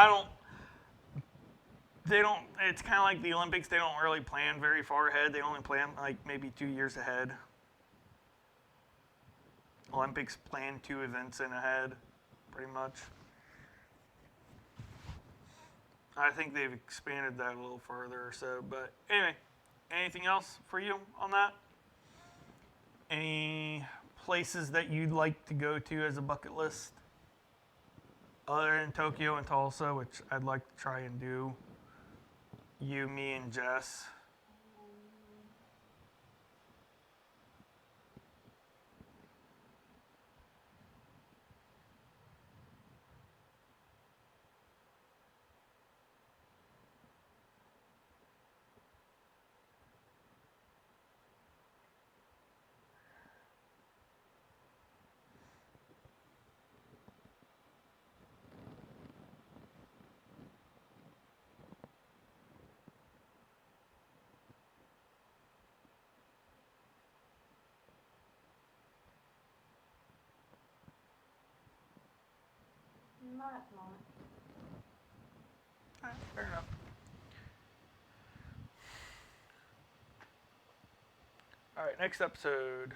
it's kind of like the Olympics, they don't really plan very far ahead. They only plan like maybe 2 years ahead. Olympics plan 2 events in ahead, pretty much. I think they've expanded that a little further or so. But anyway, anything else for you on that? Any places that you'd like to go to as a bucket list? Other than Tokyo and Tulsa, which I'd like to try and do. You, me, and Jess. Not at the moment. All right, fair enough. All right, next episode.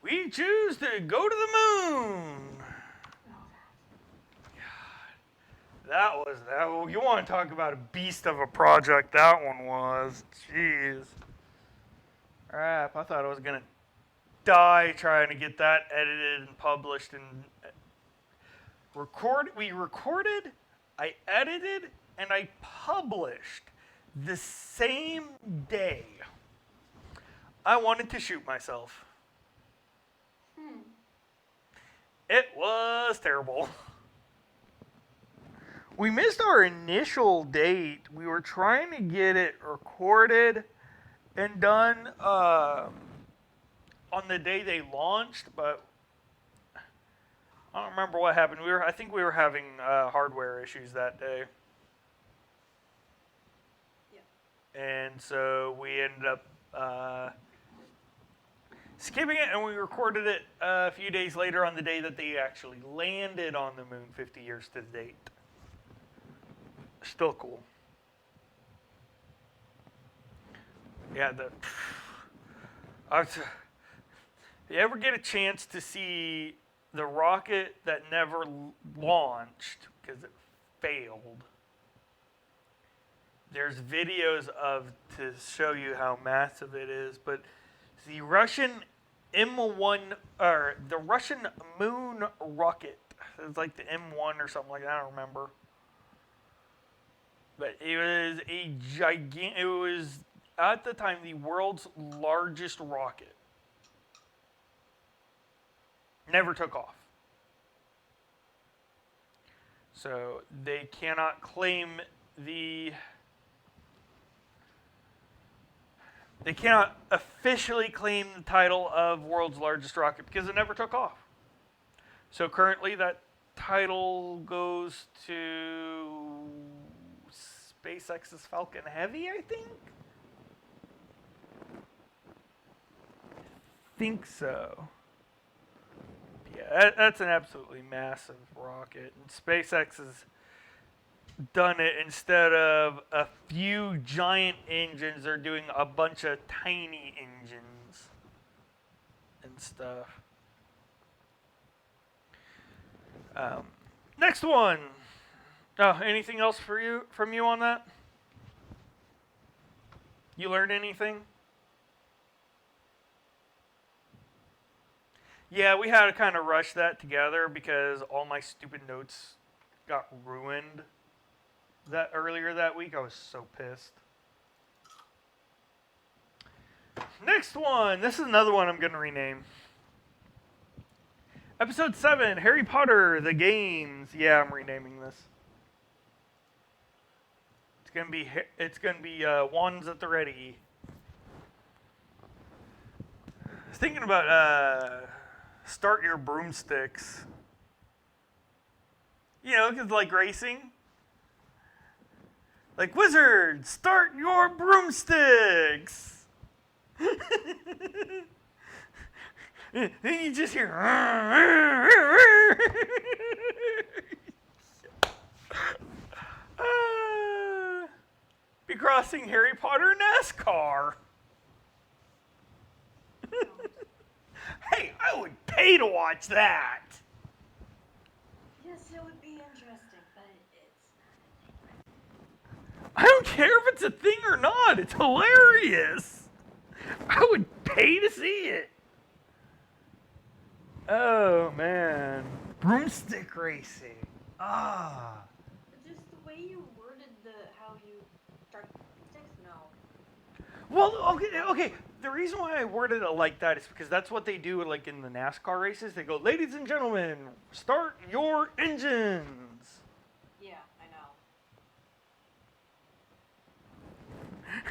We choose to go to the moon. That. You want to talk about a beast of a project that one was. Jeez. Crap, I thought I was going to die trying to get that edited and published and we recorded, I edited, and I published the same day. I wanted to shoot myself. It was terrible. We missed our initial date. We were trying to get it recorded and done on the day they launched, but I don't remember what happened. I think we were having hardware issues that day. Yeah. And so we ended up skipping it, and we recorded it a few days later on the day that they actually landed on the moon, 50 years to the date. Still cool. Yeah, if you ever get a chance to see the rocket that never launched because it failed, there's videos to show you how massive it is. But the Russian M1 or the Russian moon rocket, it's like the M1 or something like that. I don't remember. But it was a gigantic. It was at the time the world's largest rocket. Never took off. So they cannot claim they cannot officially claim the title of world's largest rocket because it never took off. So currently that title goes to SpaceX's Falcon Heavy, I think. Think so. Yeah, that's an absolutely massive rocket. And SpaceX has done it instead of a few giant engines. They're doing a bunch of tiny engines and stuff. Next one. Oh, anything else from you on that? You learned anything? Yeah, we had to kind of rush that together because all my stupid notes got ruined earlier that week. I was so pissed. Next one. This is another one I'm going to rename. Episode 7, Harry Potter, the Games. Yeah, I'm renaming this. It's gonna be Wands at the Ready. I was thinking about start your broomsticks. You know, cause like racing. Like wizards, start your broomsticks. Then you just hear. Be crossing Harry Potter NASCAR. Hey, I would pay to watch that. Yes, it would be interesting, but it's not. I don't care if it's a thing or not. It's hilarious. I would pay to see it. Oh man, broomstick racing. Ah. Just the way you worded how you start sticks, no. Well, okay. The reason why I worded it like that is because that's what they do, like in the NASCAR races. They go, "Ladies and gentlemen, start your engines." Yeah, I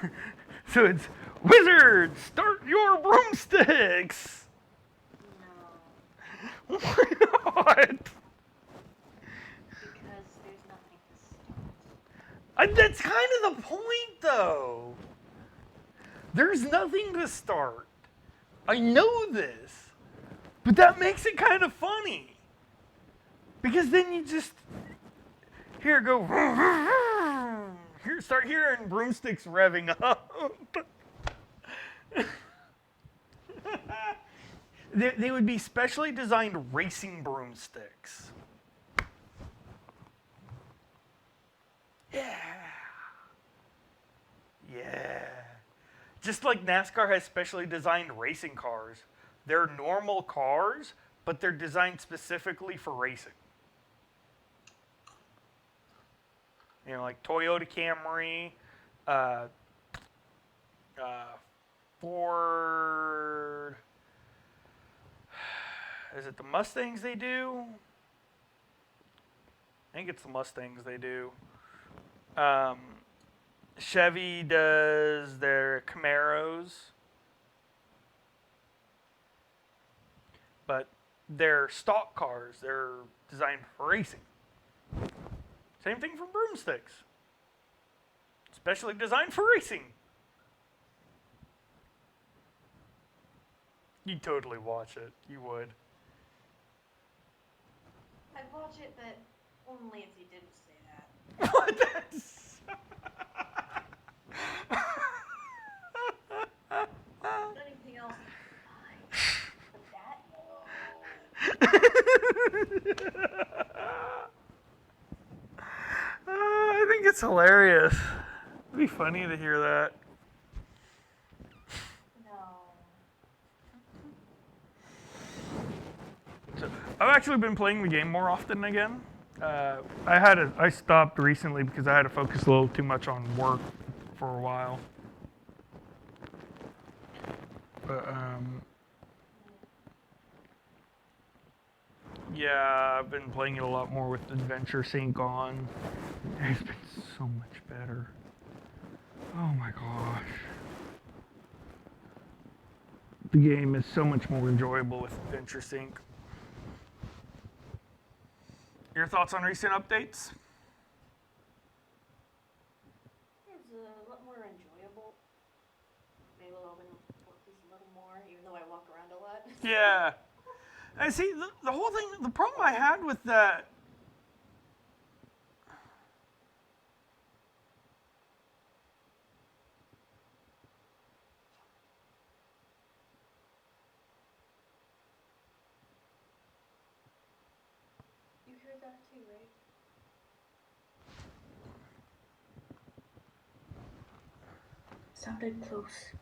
know. So it's wizards, start your broomsticks. No. Why not? Because there's nothing to start. That's kind of the point, though. There's nothing to start. I know this, but that makes it kind of funny. Because then you just here go here start hearing broomsticks revving up. They would be specially designed racing broomsticks. Yeah. Yeah. Just like NASCAR has specially designed racing cars. They're normal cars, but they're designed specifically for racing. You know, like Toyota Camry, uh, Ford. Is it the Mustangs they do? I think it's the Mustangs they do. Chevy does their Camaros, but they're stock cars. They're designed for racing. Same thing for broomsticks. Specially designed for racing. You'd totally watch it. You would. I'd watch it, but only if you didn't say that. What? Anything else? Fine. But that, I think it's hilarious. It'd be funny to hear that. no. So, I've actually been playing the game more often again. I stopped recently because I had to focus a little too much on work for a while. But yeah, I've been playing it a lot more with Adventure Sync on. It's been so much better. Oh my gosh. The game is so much more enjoyable with Adventure Sync. Your thoughts on recent updates? It's a lot more enjoyable. Maybe I'll focus a little more, even though I walk around a lot. Yeah. I see the whole thing. The problem I had with that. You heard that too, right? Sounded close.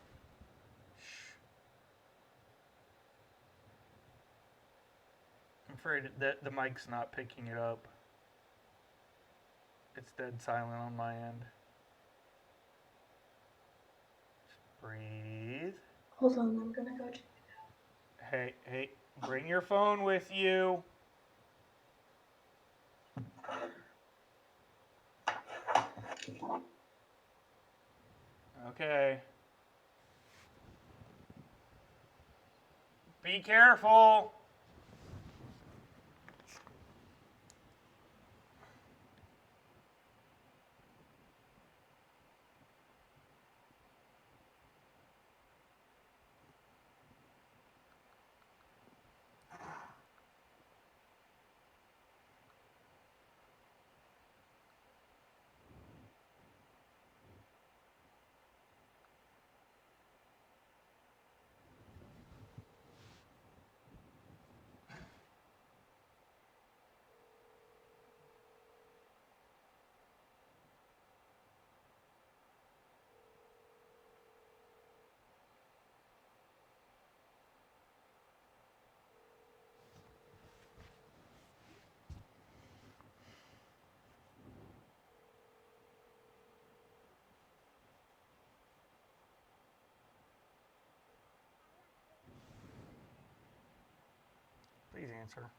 I'm afraid that the mic's not picking it up. It's dead silent on my end. Just breathe. Hold on, I'm gonna go check it out. Hey, bring your phone with you. Okay. Be careful. Please answer.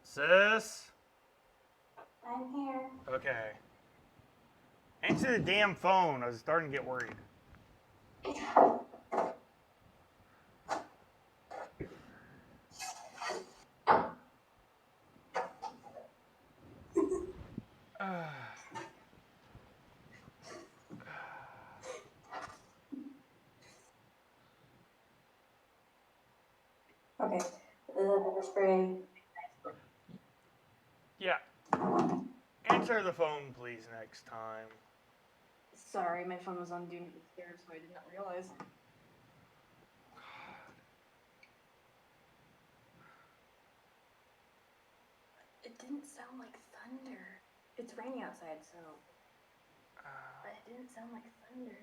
Sis? I'm here. Okay. Answer the damn phone. I was starting to get worried. Okay. Pepper spray. Yeah. Answer the phone, please, next time. Sorry, my phone was on Do Not Disturb, so I did not realize. It didn't sound like thunder. It's raining outside, so. But it didn't sound like thunder.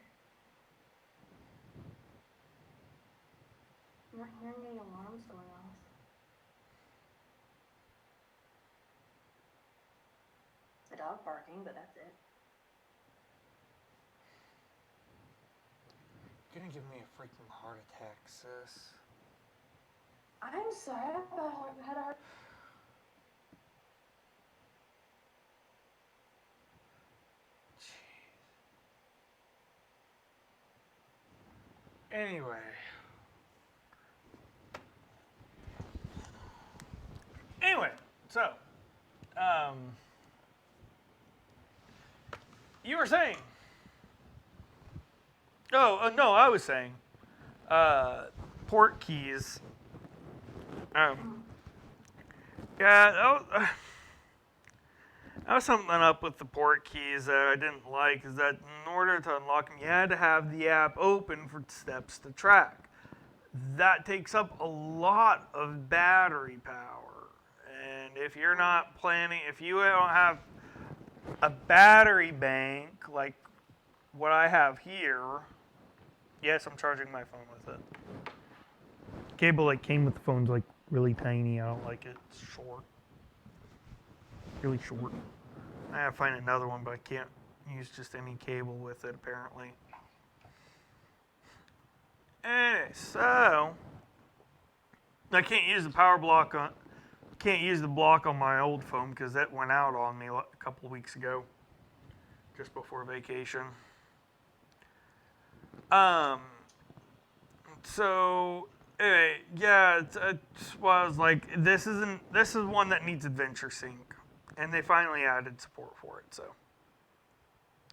I'm not hearing any alarms going off. A dog barking, but that's it. You're gonna give me a freaking heart attack, sis. I'm sorry, I've had a heart. Anyway. So, you were saying. Oh, no, I was saying. Port keys. Yeah, that was something up with the port keys that I didn't like, is that in order to unlock them, you had to have the app open for steps to track. That takes up a lot of battery power. And if you're not planning, if you don't have a battery bank like what I have here, yes, I'm charging my phone with it. Cable that came with the phone's like really tiny. I don't like it. It's short. Really short. I have to find another one, but I can't use just any cable with it apparently. Anyway, so I can't use the power block on. Can't use the block on my old phone because that went out on me a couple of weeks ago, just before vacation. So anyway, yeah, I was like, this is one that needs Adventure Sync, and they finally added support for it. So,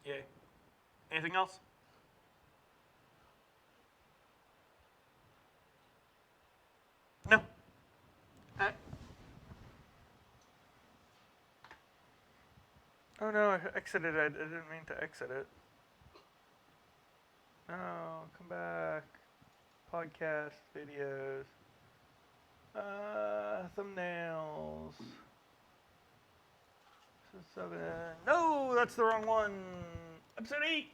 yay. Anything else? No. Oh no, I exited. I didn't mean to exit it. No, come back. Podcast, videos, thumbnails. 7. No, that's the wrong one. Episode 8.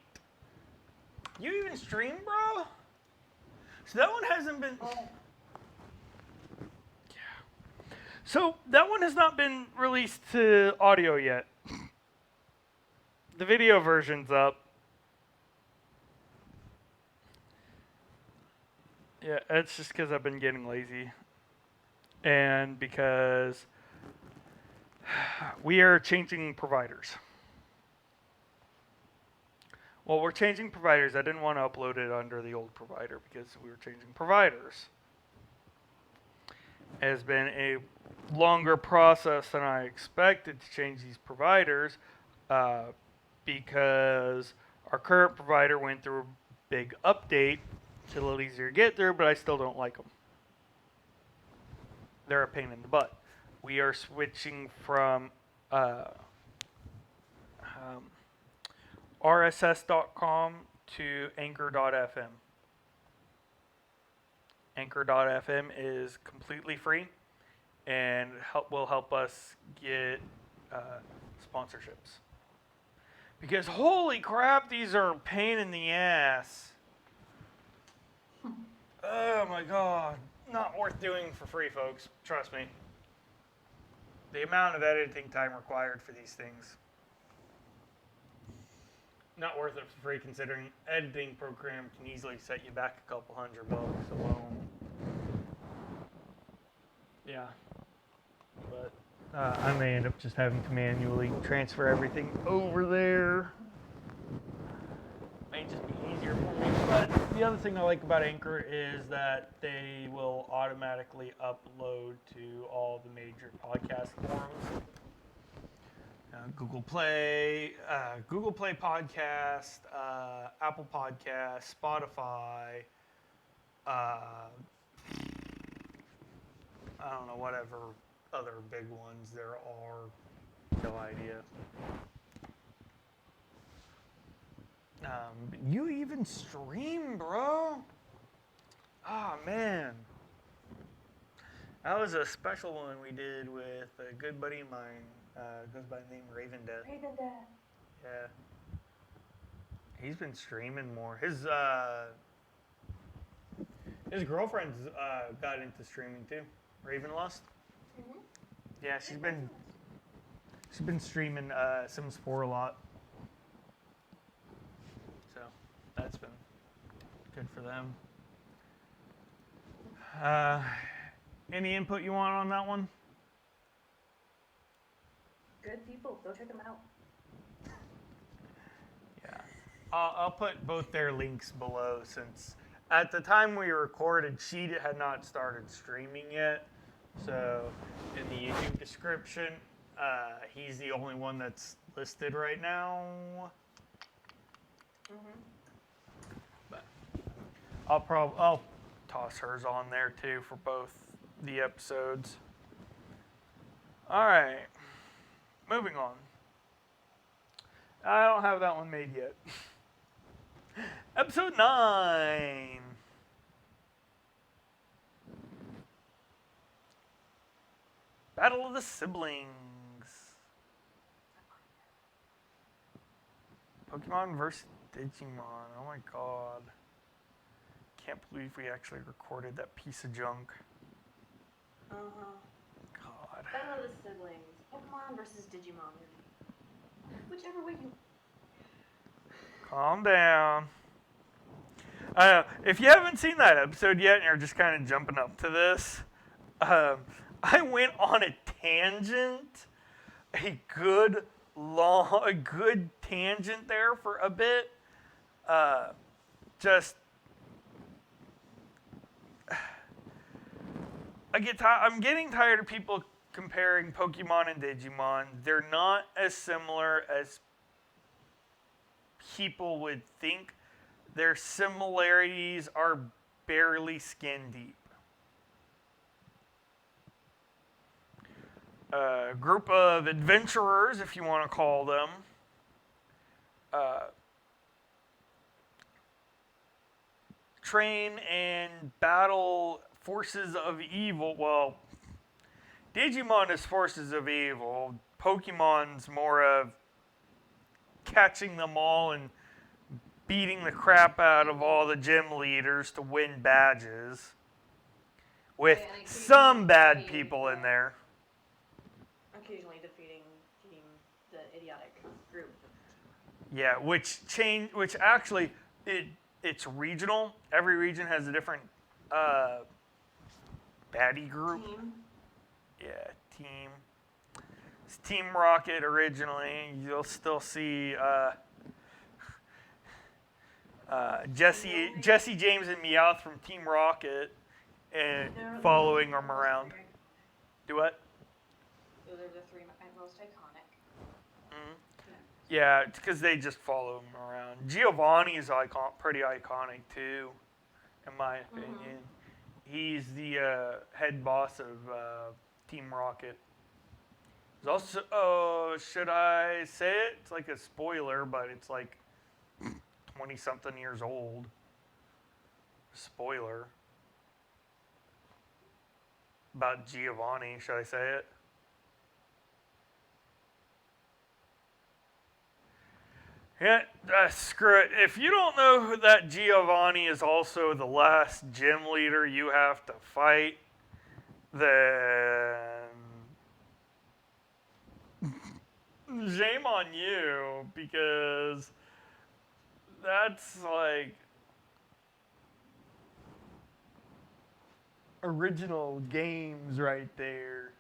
You even stream, bro? So that one hasn't been. Yeah. So that one has not been released to audio yet. The video version's up. Yeah, it's just because I've been getting lazy. And because we are changing providers. Well, we're changing providers. I didn't want to upload it under the old provider because we were changing providers. It has been a longer process than I expected to change these providers because our current provider went through a big update. It's a little easier to get through, but I still don't like them. They're a pain in the butt. We are switching from RSS.com to Anchor.fm. Anchor.fm is completely free, and will help us get sponsorships. Because holy crap, these are a pain in the ass. Oh my god. Not worth doing for free, folks. Trust me. The amount of editing time required for these things. Not worth it for free, considering editing program can easily set you back a couple $100 alone. Yeah. But I may end up just having to manually transfer everything over there. May just be easier for me. But the other thing I like about Anchor is that they will automatically upload to all the major podcast forums. Google Play Podcast, Apple Podcast, Spotify, I don't know, whatever other big ones there are. No idea. You even stream, bro? Ah, man. That was a special one we did with a good buddy of mine. Goes by the name Raven Death. Raven Death. Yeah. He's been streaming more. His girlfriend's got into streaming too. Ravenlust. Mm-hmm. Yeah, she's been streaming Sims 4 a lot. So that's been good for them. Any input you want on that one? Good people. Go check them out. Yeah. I'll put both their links below, since at the time we recorded, she had not started streaming yet. So in the YouTube description, he's the only one that's listed right now. But I'll toss hers on there too for both the episodes. All right, moving on. I don't have that one made yet. Episode 9. Battle of the Siblings. Pokemon vs. Digimon. Oh my god. Can't believe we actually recorded that piece of junk. God. Battle of the Siblings. Pokemon versus Digimon. Whichever way you... Calm down. If you haven't seen that episode yet and you're just kind of jumping up to this, I went on a tangent, a good tangent there for a bit. I'm getting tired of people comparing Pokemon and Digimon. They're not as similar as people would think. Their similarities are barely skin deep. A group of adventurers, if you want to call them, train and battle forces of evil. Well, Digimon is forces of evil. Pokemon's more of catching them all and beating the crap out of all the gym leaders to win badges. With some bad people in there. Occasionally defeating the idiotic group. Yeah, which actually it's regional. Every region has a different baddie group. Team. Yeah, team. It's Team Rocket originally. You'll still see Jesse, James, and Meowth from Team Rocket and following them around. Do what? Those are the three most iconic. Mm-hmm. Yeah, it's because they just follow him around. Giovanni is pretty iconic too, in my opinion. Mm-hmm. He's the head boss of Team Rocket. He's also, should I say it? It's like a spoiler, but it's like 20-something years old. Spoiler. about Giovanni. Should I say it? Yeah, screw it. If you don't know who that Giovanni is, also the last gym leader you have to fight, then shame on you, because that's like original games right there.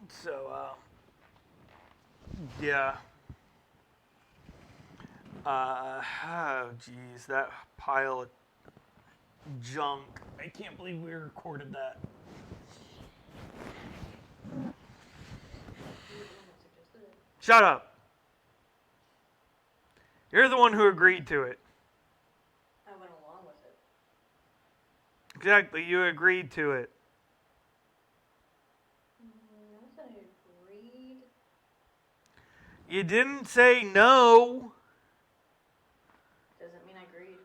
So, yeah. Oh, geez, that pile of junk. I can't believe we recorded that. Shut up. You're the one who agreed to it. I went along with it. Exactly, you agreed to it. I said I agreed. You didn't say no. Doesn't mean I agreed.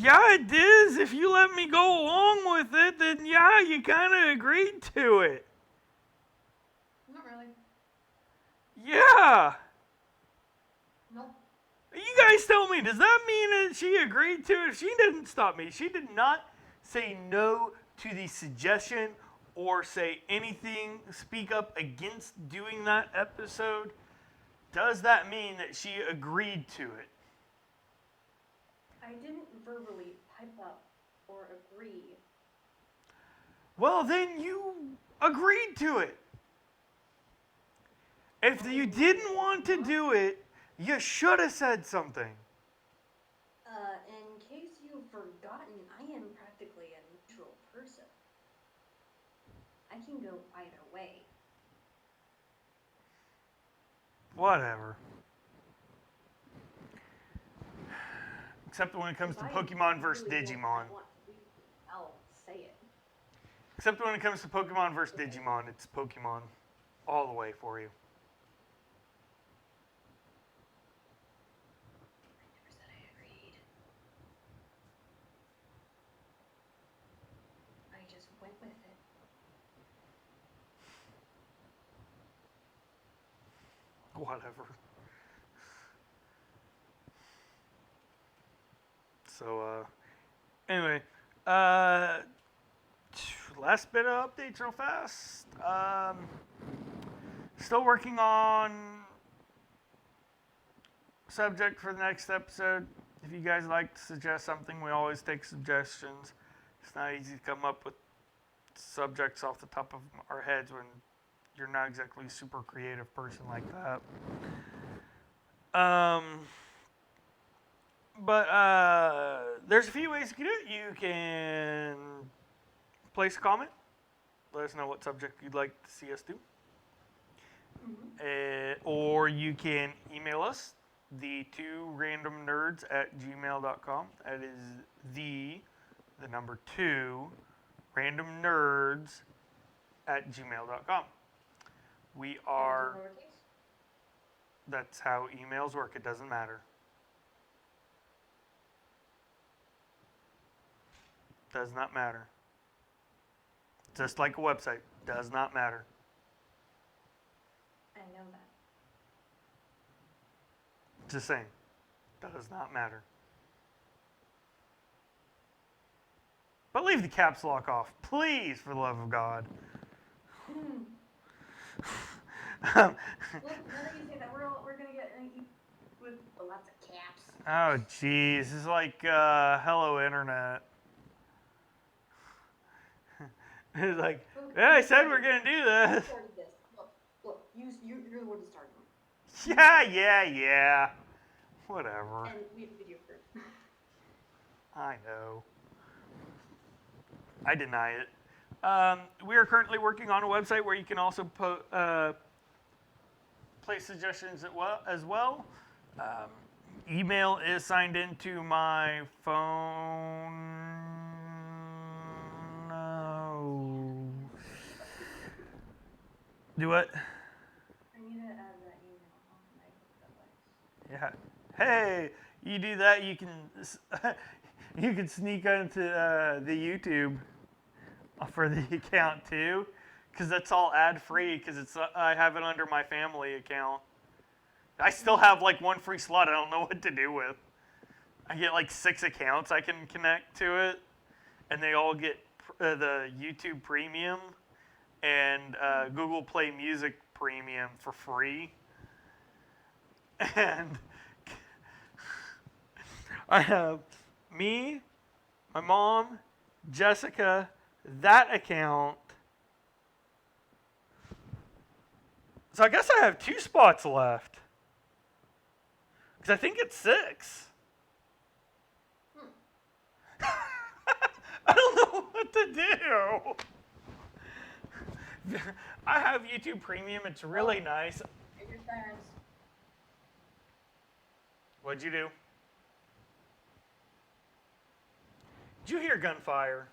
Yeah, it is. If you let me go along with it, then yeah, you kind of agreed to it. Not really. Yeah. Nope. You guys tell me, does that mean that she agreed to it? She didn't stop me. She did not say no to the suggestion or say anything, speak up against doing that episode. Does that mean that she agreed to it? I didn't verbally pipe up or agree. Well, then you agreed to it. If you didn't want to do it, you should have said something. In case you've forgotten, I am practically a neutral person. I can go either way. Whatever. Except when it comes to Pokemon versus Digimon. I'll say it. Except when it comes to Pokemon versus Digimon, it's Pokemon all the way for you. I never said I agreed. I just went with it. Whatever. So, anyway, last bit of updates real fast. Still working on subject for the next episode. If you guys like to suggest something, we always take suggestions. It's not easy to come up with subjects off the top of our heads when you're not exactly a super creative person like that. But there's a few ways you can do it. You can place a comment. Let us know what subject you'd like to see us do. Or you can email us, the2randomnerds@gmail.com. That is the number 2, randomnerds@gmail.com. We are... That's how emails work. It doesn't matter. Does not matter. Just like a website. Does not matter. I know that. Just saying. Does not matter. But leave the caps lock off. Please, for the love of God. Well, now that you say that, we're gonna get with lots of caps. Oh, jeez. This is like hello, Internet. It's like, yeah, I said we're going to do this. Look, you're the one who started it. Yeah. Whatever. And we have a video for it. I know. I deny it. We are currently working on a website where you can also place suggestions as well. Email is signed into my phone. No. Do what? need to add that email on my device. Yeah. Hey, you do that, you can you can sneak onto the YouTube for the account too, because that's all ad free. Because it's I have it under my family account. I still have like one free slot. I don't know what to do with. I get like 6 accounts I can connect to it, and they all get the YouTube Premium and Google Play Music Premium for free. And I have me, my mom, Jessica, that account. So I guess I have 2 spots left. Because I think it's 6. I don't know what to do. I have YouTube Premium. It's really nice. Take your turns. What'd you do? Did you hear gunfire?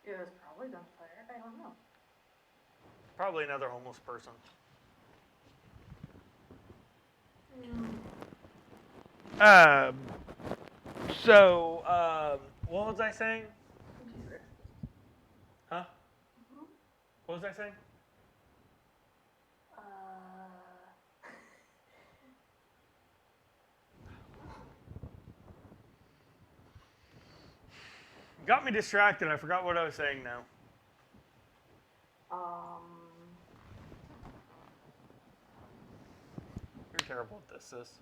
It was probably gunfire. I don't know. Probably another homeless person. What was I saying? Huh? What was I saying? Got me distracted. I forgot what I was saying now. You're terrible at this, sis.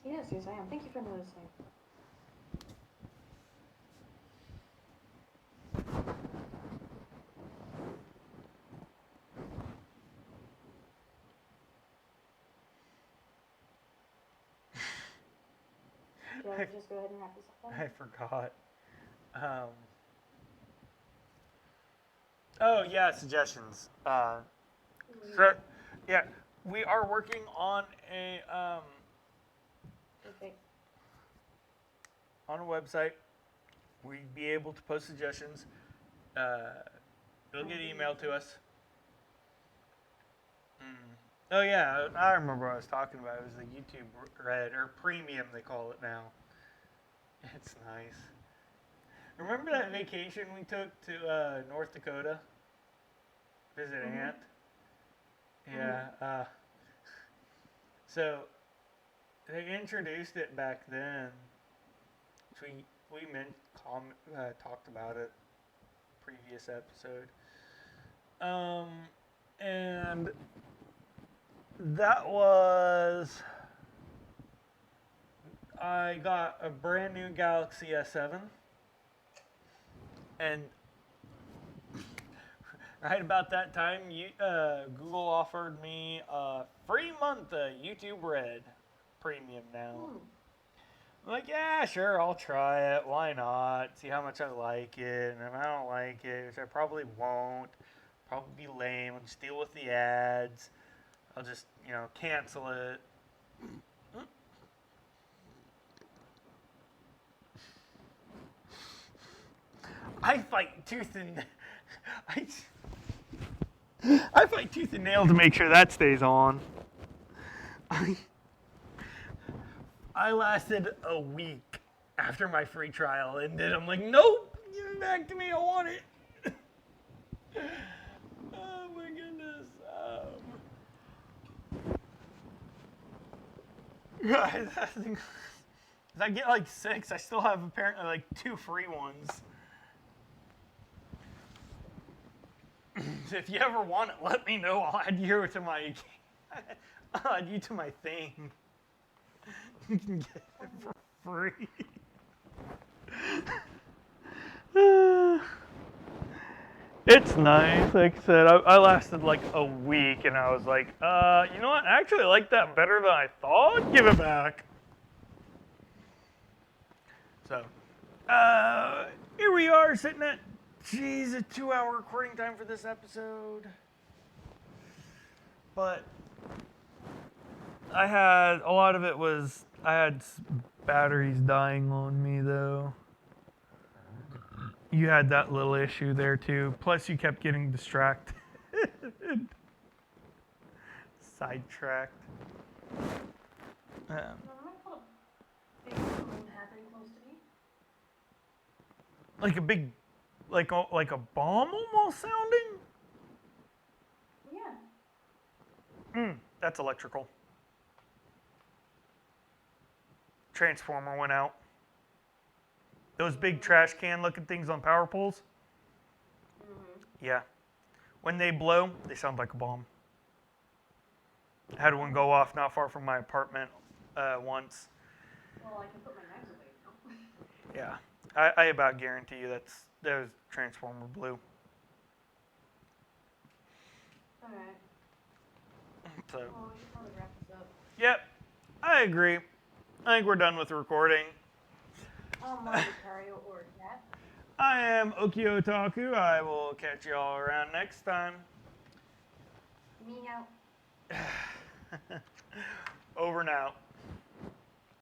Yes, I am. Thank you for noticing. Do I just go ahead and wrap this up then? I forgot. Oh yeah, suggestions. Yeah, we are working on a Okay. on a website. We'd be able to post suggestions. It'll get emailed to us. Oh yeah, I remember what I was talking about. It was the YouTube Red, or Premium they call it now. It's nice. Remember that vacation we took to North Dakota? Visit Aunt? Yeah. So they introduced it back then. So we talked about it previous episode. And that was, I got a brand new Galaxy S7, and right about that time, Google offered me a free month of YouTube Red Premium now. I'm like, yeah, sure, I'll try it. Why not? See how much I like it. And if I don't like it, which I probably won't, probably be lame. I'll just deal with the ads. I'll just, cancel it. I fight tooth and I fight tooth and nail to make sure that stays on. I lasted a week after my free trial ended. I'm like, nope, give it back to me. I want it. Oh my goodness. I get like 6. I still have apparently like 2 free ones. If you ever want it, let me know. I'll add you to my thing. You can get it for free. It's nice. Like I said, I lasted like a week, and I was like, you know what? I actually like that better than I thought. Give it back. So, here we are sitting at, geez, a 2-hour recording time for this episode. But I had, a lot of it was, I had batteries dying on me though. You had that little issue there too. Plus you kept getting distracted. sidetracked. I'm gonna put a big balloon happening close to me. Like a big, like a bomb almost sounding. Yeah. That's electrical. Transformer went out. Those big trash can looking things on power poles. Yeah. When they blow, they sound like a bomb. I had one go off not far from my apartment once. Well, I can put my knives away now. Yeah. I about guarantee you that was transformer blew. Alright. So, Well, we should probably wrap this up. yep. I agree. I think we're done with the recording. I'm Mario or Cat. I am Okie Otaku. I will catch you all around next time. Meow. Over now.